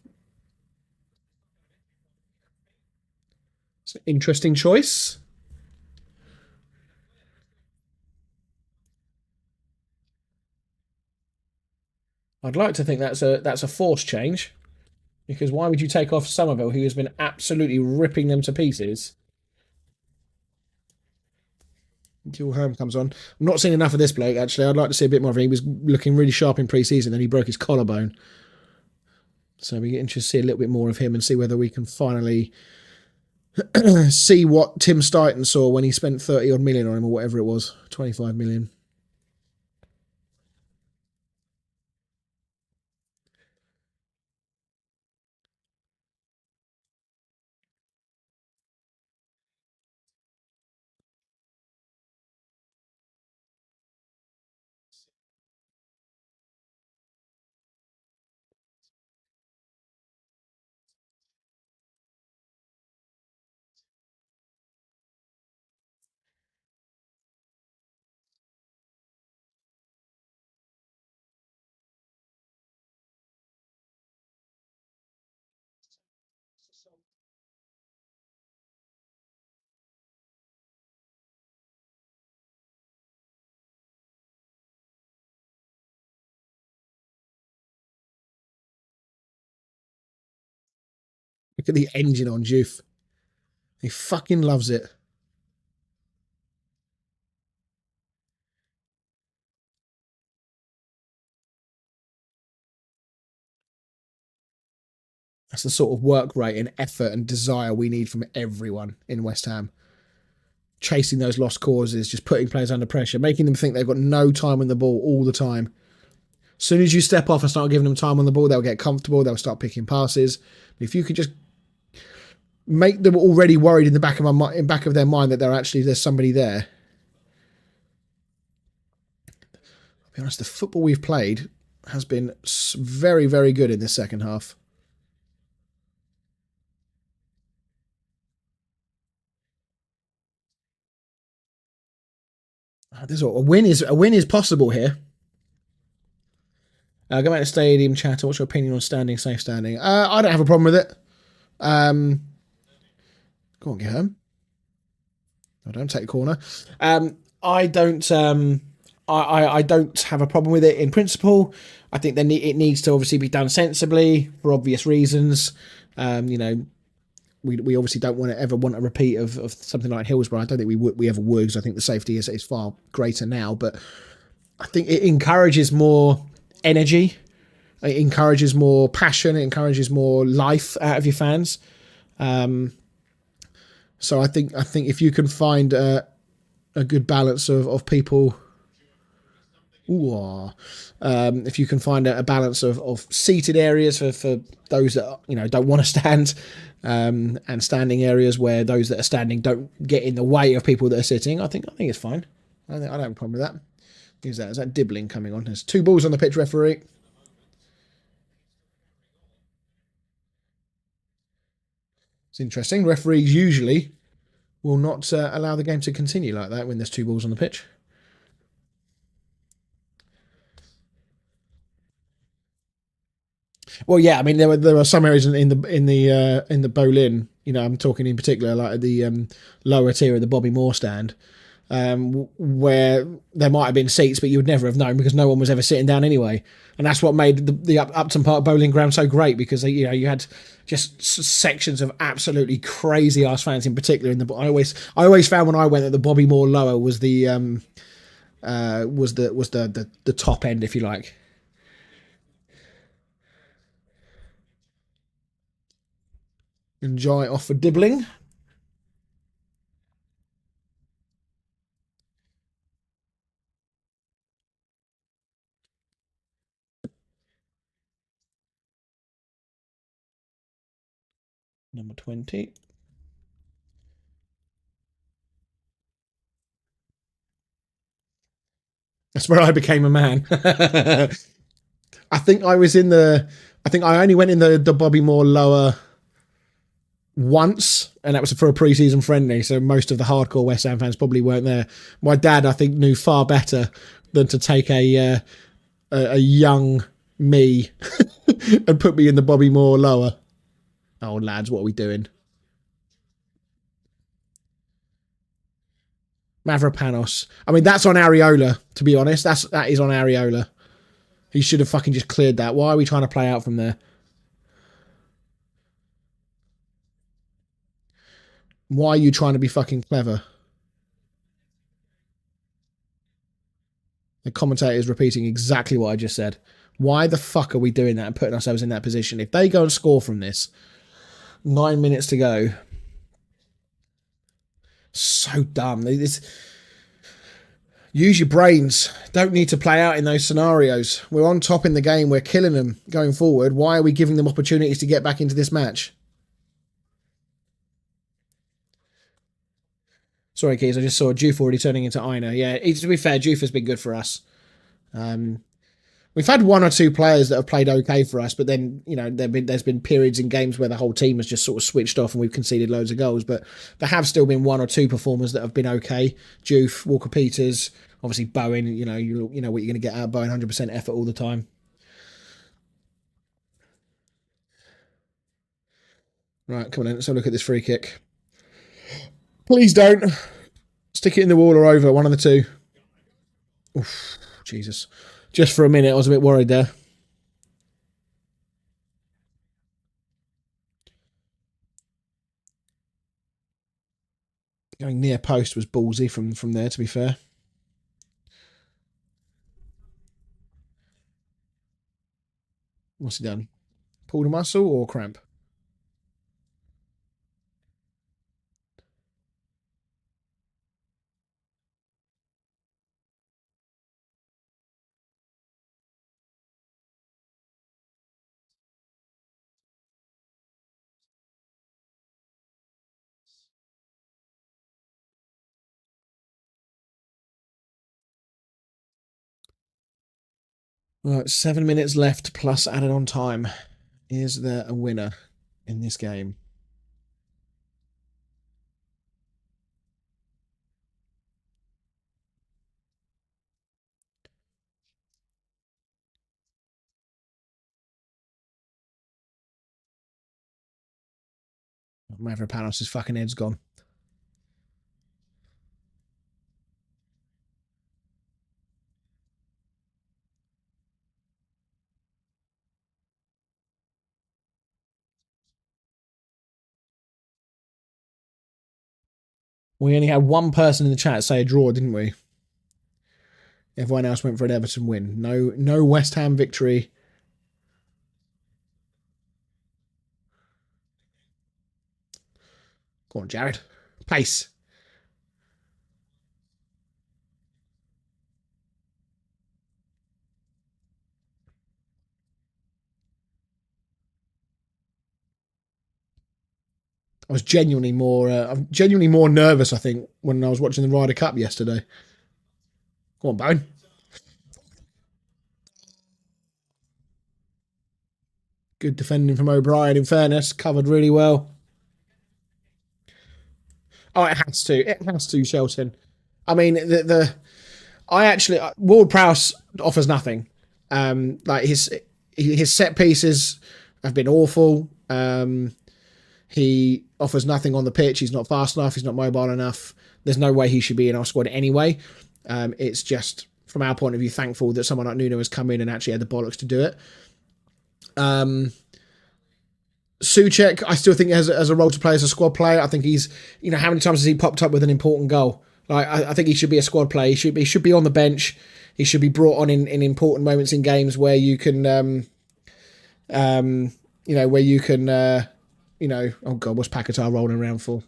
It's an interesting choice. I'd like to think that's a force change, because why would you take off Somerville, who has been absolutely ripping them to pieces? Until Herm comes on. I'm not seeing enough of this bloke, actually. I'd like to see a bit more of him. He was looking really sharp in pre-season, then he broke his collarbone. So we get interested to see a little bit more of him and see whether we can finally see what Tim Stighton saw when he spent 30 odd million on him or whatever it was. 25 million. Look at the engine on Juve. He fucking loves it. That's the sort of work rate and effort and desire we need from everyone in West Ham. Chasing those lost causes, just putting players under pressure, making them think they've got no time on the ball all the time. As soon as you step off and start giving them time on the ball, they'll get comfortable. They'll start picking passes. If you could just make them already worried in the back of their mind that there's somebody there. To be honest, the football we've played has been very, very good in this second half. A win is possible here. Go back to stadium chatter. What's your opinion on standing, safe standing? I don't have a problem with it. Go on, get home. I don't take the corner. I don't. I don't have a problem with it in principle. I think it needs to obviously be done sensibly for obvious reasons. You know, we obviously don't ever want a repeat of something like Hillsborough. I don't think we ever would, because I think the safety is far greater now. But I think it encourages more energy. It encourages more passion. It encourages more life out of your fans. So I think if you can find a good balance of people, if you can find a balance of seated areas for those that don't want to stand, and standing areas where those that are standing don't get in the way of people that are sitting, I think it's fine. I don't have a problem with that. Is that dibbling coming on? There's 2 balls on the pitch, referee. It's interesting. Referees usually will not allow the game to continue like that when there's 2 balls on the pitch. Well, yeah, I mean there are some areas in the Boleyn. I'm talking in particular like the lower tier of the Bobby Moore stand, where there might have been seats, but you would never have known because no one was ever sitting down anyway. And that's what made the Upton Park Bowling Ground so great, because you had just sections of absolutely crazy ass fans in particular. I always found when I went that the Bobby Moore lower was the top end, if you like. Enjoy off for dibbling. Number 20. That's where I became a man. I think I was in the. I think I only went in the Bobby Moore lower once, and that was for a pre-season friendly. So most of the hardcore West Ham fans probably weren't there. My dad, I think, knew far better than to take a young me and put me in the Bobby Moore lower. Oh, lads, what are we doing? Mavropanos. I mean, that's on Areola, to be honest. That is on Areola. He should have fucking just cleared that. Why are we trying to play out from there? Why are you trying to be fucking clever? The commentator is repeating exactly what I just said. Why the fuck are we doing that and putting ourselves in that position? If they go and score from this, 9 minutes to go. So dumb. Use your brains. Don't need to play out in those scenarios. We're on top in the game. We're killing them going forward. Why are we giving them opportunities to get back into this match? Sorry, Keys. I just saw Juve already turning into Aina. Yeah, to be fair, Juve has been good for us. We've had 1 or 2 players that have played okay for us, but then there's been periods in games where the whole team has just sort of switched off and we've conceded loads of goals. But there have still been 1 or 2 performers that have been okay. Juve, Walker Peters, obviously Bowen. You know what you're going to get out of Bowen. 100% effort all the time. Right, come on, let's have a look at this free kick. Please don't stick it in the wall or over. One of the two. Oof, Jesus. Just for a minute, I was a bit worried there. Going near post was ballsy from there, to be fair. What's he done? Pulled a muscle or cramp? Right, 7 minutes left plus added on time. Is there a winner in this game? Mavropanos' fucking head's gone. We only had one person in the chat say a draw, didn't we? Everyone else went for an Everton win. No West Ham victory. Go on, Jared. Pace. I'm genuinely more nervous, I think, when I was watching the Ryder Cup yesterday. Go on, Bone. Good defending from O'Brien, in fairness. Covered really well. Oh, it has to. It has to, Shelton. I mean, I actually Ward Prowse offers nothing. Like his set pieces have been awful. He offers nothing on the pitch. He's not fast enough. He's not mobile enough. There's no way he should be in our squad anyway. It's just from our point of view, thankful that someone like Nuno has come in and actually had the bollocks to do it. Souček, I still think has a role to play as a squad player. I think he's, how many times has he popped up with an important goal? Like, I think he should be a squad player. He should be on the bench. He should be brought on in important moments in games where you can, where you can, oh God, what's Paquetá rolling around for?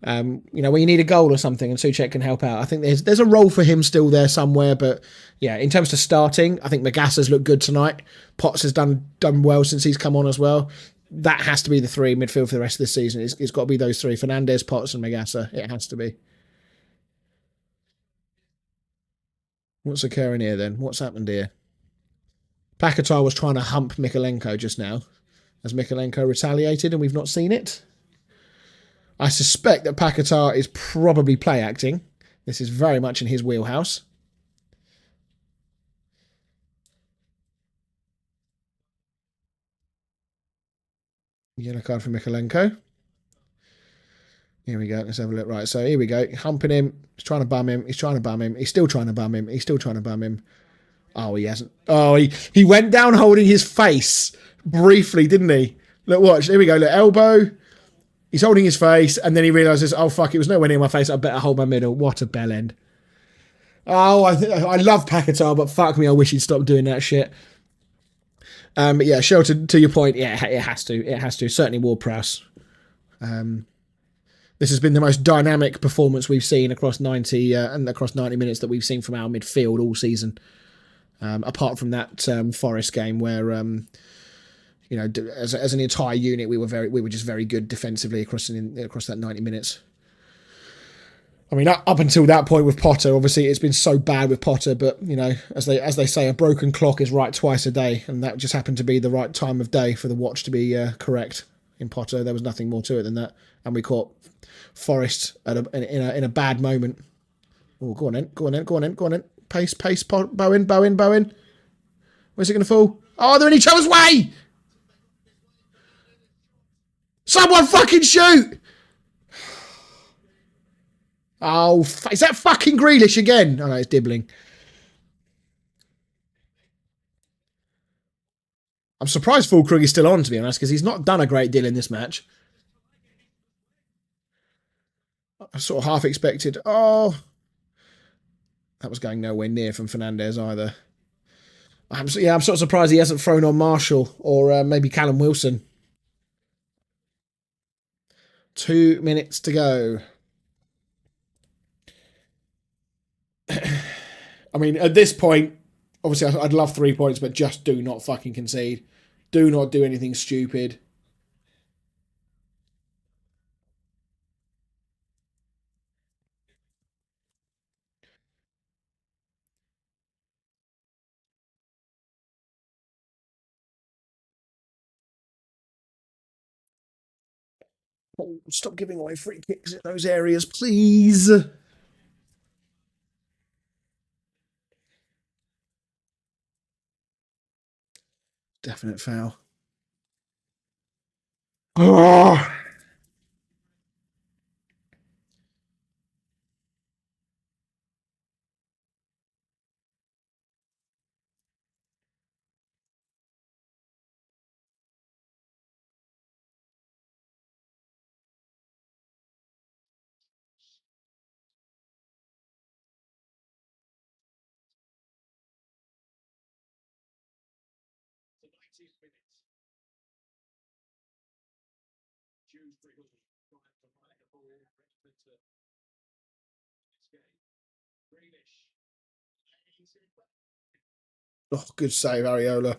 Where you need a goal or something, and Souček can help out. I think there's a role for him still there somewhere, but yeah, in terms of starting, I think Magassa's looked good tonight. Potts has done well since he's come on as well. That has to be the three midfield for the rest of the season. It's got to be those three: Fernandes, Potts, and Magassa. It has to be. What's occurring here then? What's happened here? Paquetá was trying to hump Mikalenko just now. Has Mikalenko retaliated and we've not seen it? I suspect that Paquetá is probably play acting. This is very much in his wheelhouse. Yellow card for Mikalenko. Here we go. Let's have a look. Right, so here we go. Humping him. He's trying to bum him. He's trying to bum him. He's still trying to bum him. He's still trying to bum him. Oh, he hasn't. Oh, he went down holding his face briefly, didn't he? Look, watch. Here we go. Look, elbow. He's holding his face, and then he realises, oh, fuck, it was nowhere near my face. I better hold my middle. What a bell end. Oh, I love Paquetá, but fuck me, I wish he'd stop doing that shit. But yeah, Shelton, to your point, yeah, it has to. It has to. Certainly Ward-Prowse. This has been the most dynamic performance we've seen across 90 and across 90 minutes that we've seen from our midfield all season. Apart from that Forest game where, as an entire unit, we were just very good defensively across that 90 minutes. I mean, up until that point with Potter, obviously it's been so bad with Potter, but as they say, a broken clock is right twice a day, and that just happened to be the right time of day for the watch to be correct. In Potter, there was nothing more to it than that, and we caught Forest in a bad moment. Oh, go on in. Pace, Bowen. Where's it going to fall? Oh, they're in each other's way! Someone fucking shoot! Oh, is that fucking Grealish again? Oh no, it's Dibbling. I'm surprised Fulkrug is still on, to be honest, because he's not done a great deal in this match. I sort of half expected. Oh, that was going nowhere near from Fernandes either. I'm sort of surprised he hasn't thrown on Marshall or maybe Callum Wilson. 2 minutes to go. I mean, at this point, obviously, I'd love 3 points, but just do not fucking concede. Do not do anything stupid. Oh, stop giving away free kicks in those areas, please. Definite foul. Oh. Oh, good save, Areola.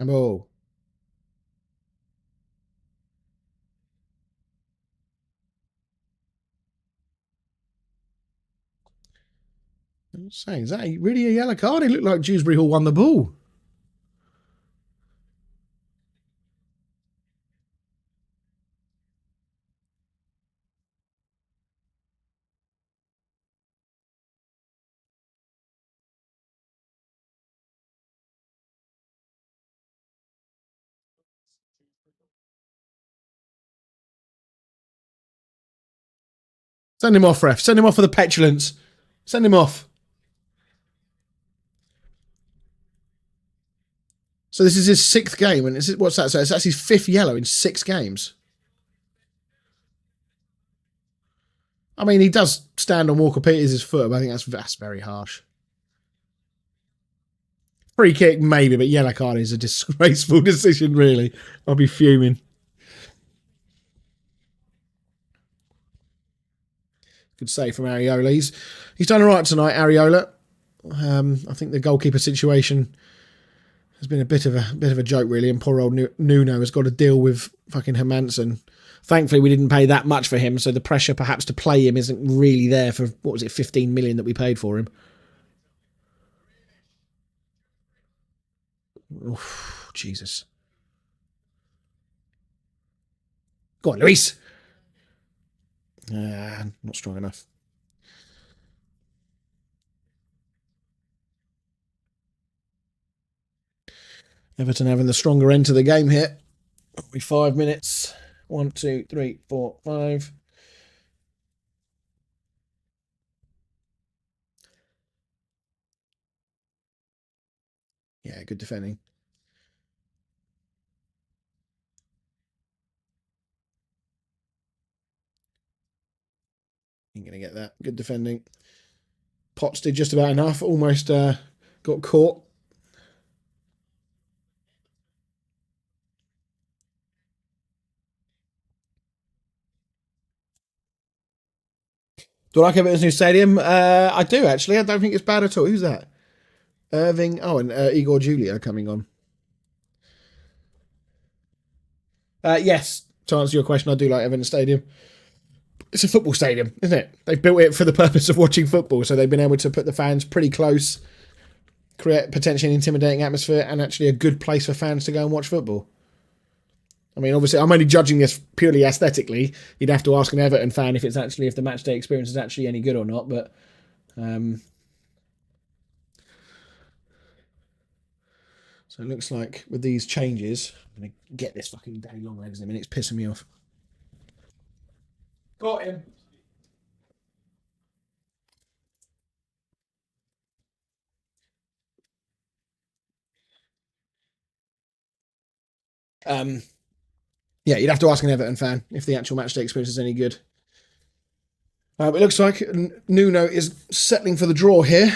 Oh. I'm saying, is that really a yellow card? It looked like Dewsbury Hall won the ball. Send him off, ref. Send him off for the petulance. Send him off. So this is his 6th game, and what's that? So that's his 5th yellow in 6 games. I mean, he does stand on Walker Peters' foot, but I think that's very harsh. Free kick, maybe, but yellow card is a disgraceful decision, really. I'll be fuming. Good save from Areola. He's done all right tonight, Areola. I think the goalkeeper situation has been a bit of a joke, really, and poor old Nuno has got to deal with fucking Hermansen. Thankfully, we didn't pay that much for him, so the pressure perhaps to play him isn't really there for, what was it, 15 million that we paid for him. Oof, Jesus. Go on, Luis. Not strong enough. Everton having the stronger end to the game here. Be 5 minutes. 1, 2, 3, 4, 5. Yeah, good defending. Ain't going to get that. Good defending. Potts did just about enough. Almost got caught. Do I like Everton's new stadium? I do, actually. I don't think it's bad at all. Who's that? Irving. Oh, and Igor Julia coming on. Yes, to answer your question, I do like Everton Stadium. It's a football stadium, isn't it? They've built it for the purpose of watching football, so they've been able to put the fans pretty close, create potentially an intimidating atmosphere, and actually a good place for fans to go and watch football. I mean, obviously, I'm only judging this purely aesthetically. You'd have to ask an Everton fan if the match day experience is actually any good or not. But so it looks like with these changes, I'm going to get this fucking Daddy Long Legs in a minute. It's pissing me off. Got him. Yeah, you'd have to ask an Everton fan if the actual match day experience is any good. But it looks like Nuno is settling for the draw here.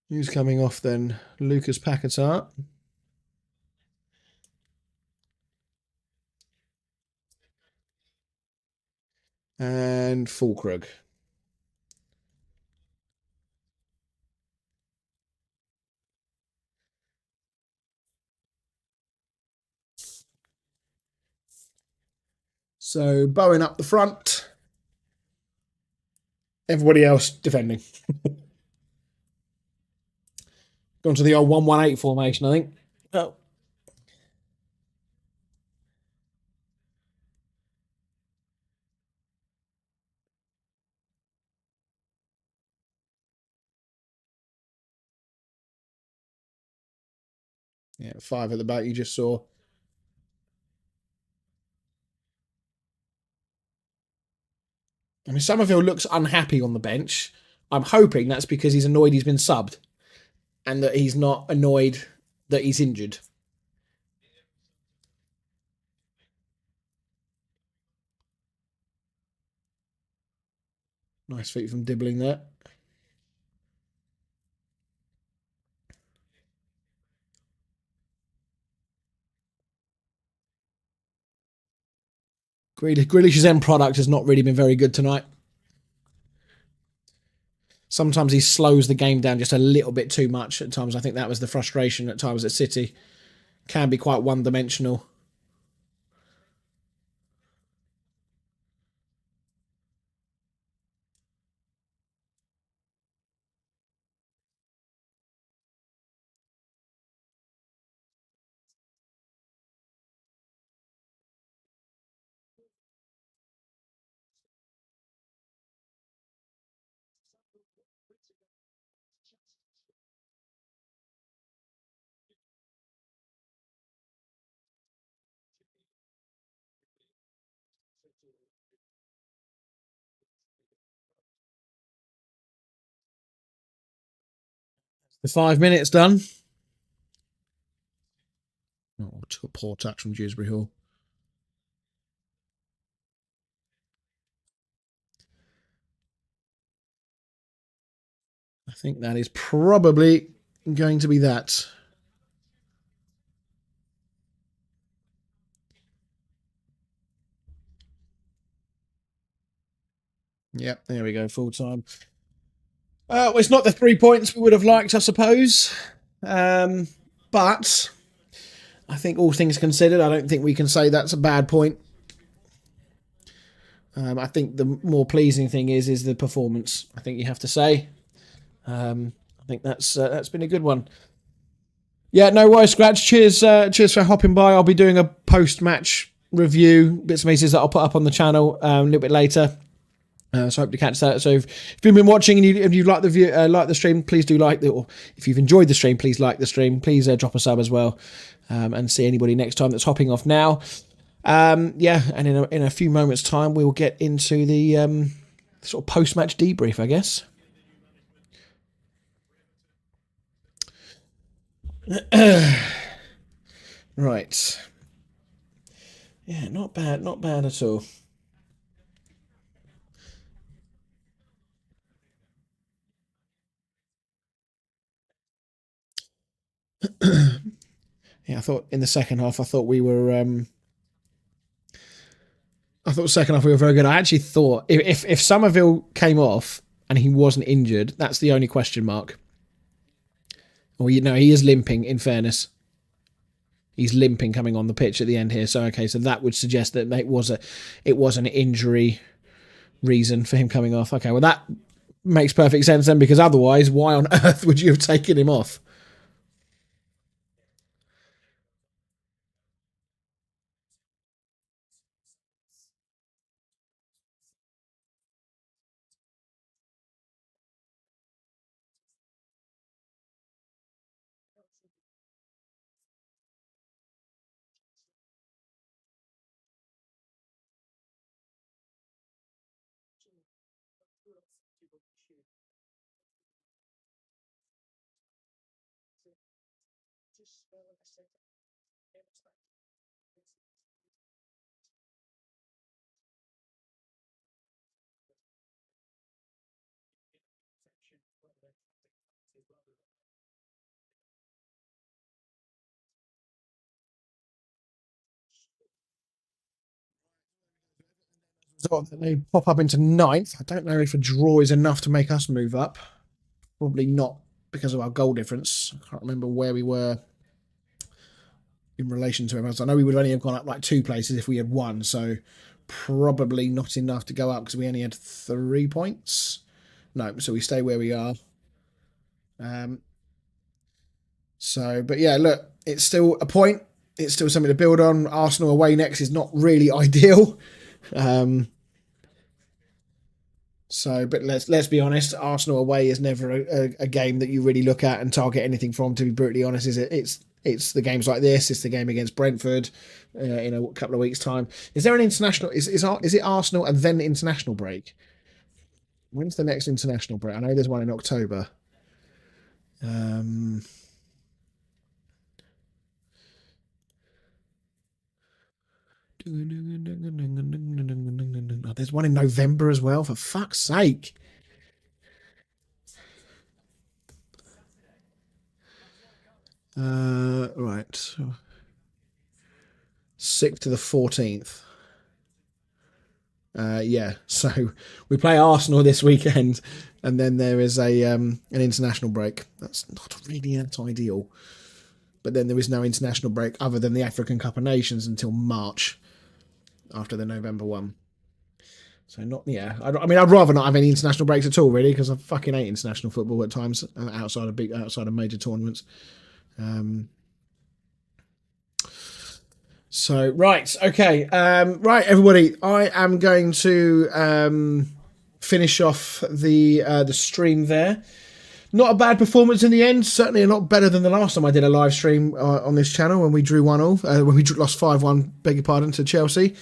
Who's coming off then? Lucas Paquetá. And Fulkrug. So Bowen up the front. Everybody else defending. Gone to the old 1-1-8 formation, I think. Oh. Yeah, 5 at the back you just saw. I mean, Somerville looks unhappy on the bench. I'm hoping that's because he's annoyed he's been subbed and that he's not annoyed that he's injured. Nice feet from Dibbling there. Grealish's end product has not really been very good tonight. Sometimes he slows the game down just a little bit too much at times. I think that was the frustration at times at City. Can be quite one-dimensional. The 5 minutes done. Oh, poor touch from Dewsbury Hall. I think that is probably going to be that. Yep, there we go, full time. Well, it's not the 3 points we would have liked, I suppose. But I think all things considered, I don't think we can say that's a bad point. I think the more pleasing thing is the performance. I think you have to say. I think that's been a good one. Yeah, no worries, Scratch. Cheers, cheers for hopping by. I'll be doing a post-match review, bits and pieces that I'll put up on the channel a little bit later. So hope to catch that. So if you've been watching and you've liked the view, like the stream, please do like or if you've enjoyed the stream, please like the stream. Please drop a sub as well, and see anybody next time that's hopping off now. Yeah, and in a few moments' time, we'll get into the sort of post-match debrief, I guess. Right. Yeah, not bad at all. Yeah, I thought in the second half, I thought second half we were very good. I actually thought if Somerville came off and he wasn't injured, that's the only question mark. Well, he is limping. In fairness, he's limping coming on the pitch at the end here. So okay, so that would suggest that it was an injury reason for him coming off. Okay, well that makes perfect sense then, because otherwise, why on earth would you have taken him off? So they pop up into ninth. I don't know if a draw is enough to make us move up. Probably not because of our goal difference. I can't remember where we were in relation to him. I know we would only have gone up like 2 places if we had won. So probably not enough to go up because we only had 3 points. No, so we stay where we are. But yeah, look, it's still a point. It's still something to build on. Arsenal away next is not really ideal. But let's be honest. Arsenal away is never a game that you really look at and target anything from. To be brutally honest, is it? It's the games like this. It's the game against Brentford in a couple of weeks' time. Is there an international? Is it Arsenal and then international break? When's the next international break? I know there's one in October. Oh, there's one in November as well, for fuck's sake. Right. 6th to the 14th. Yeah, so we play Arsenal this weekend, and then there is an international break. That's not really that ideal. But then there is no international break other than the African Cup of Nations until March, after the November one. So not, yeah. I mean, I'd rather not have any international breaks at all, really, because I fucking hate international football at times outside of major tournaments. So right, okay, right, everybody. I am going to finish off the stream there. Not a bad performance in the end. Certainly a lot better than the last time I did a live stream on this channel when we drew 1-1, when we lost 5-1, beg your pardon, to Chelsea.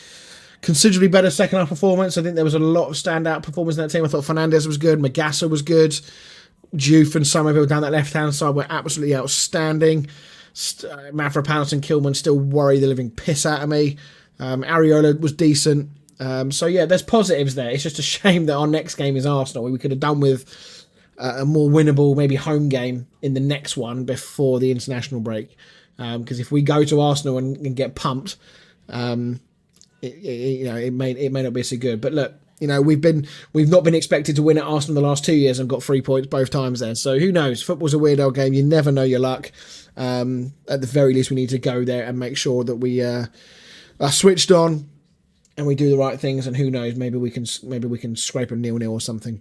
Considerably better second half performance. I think there was a lot of standout performance in that team. I thought Fernandes was good, Magassa was good, Diouf and Somerville down that left hand side were absolutely outstanding. Mavropanos and Kilman still worry the living piss out of me. Areola was decent. So yeah, there's positives there. It's just a shame that our next game is Arsenal. We could have done with a more winnable, maybe home game in the next one before the international break. Because if we go to Arsenal and get pumped, it may not be so good. But look, we've not been expected to win at Arsenal the last 2 years and got 3 points both times there. So who knows? Football's a weird old game. You never know your luck. At the very least, we need to go there and make sure that we are switched on and we do the right things. And who knows? Maybe we can scrape a 0-0 or something.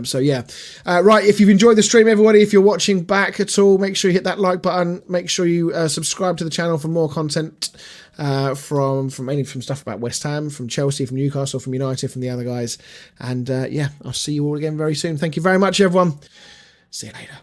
So yeah, right. If you've enjoyed the stream, everybody, if you're watching back at all, make sure you hit that like button. Make sure you subscribe to the channel for more content from stuff about West Ham, from Chelsea, from Newcastle, from United, from the other guys. And yeah, I'll see you all again very soon. Thank you very much, everyone. See you later.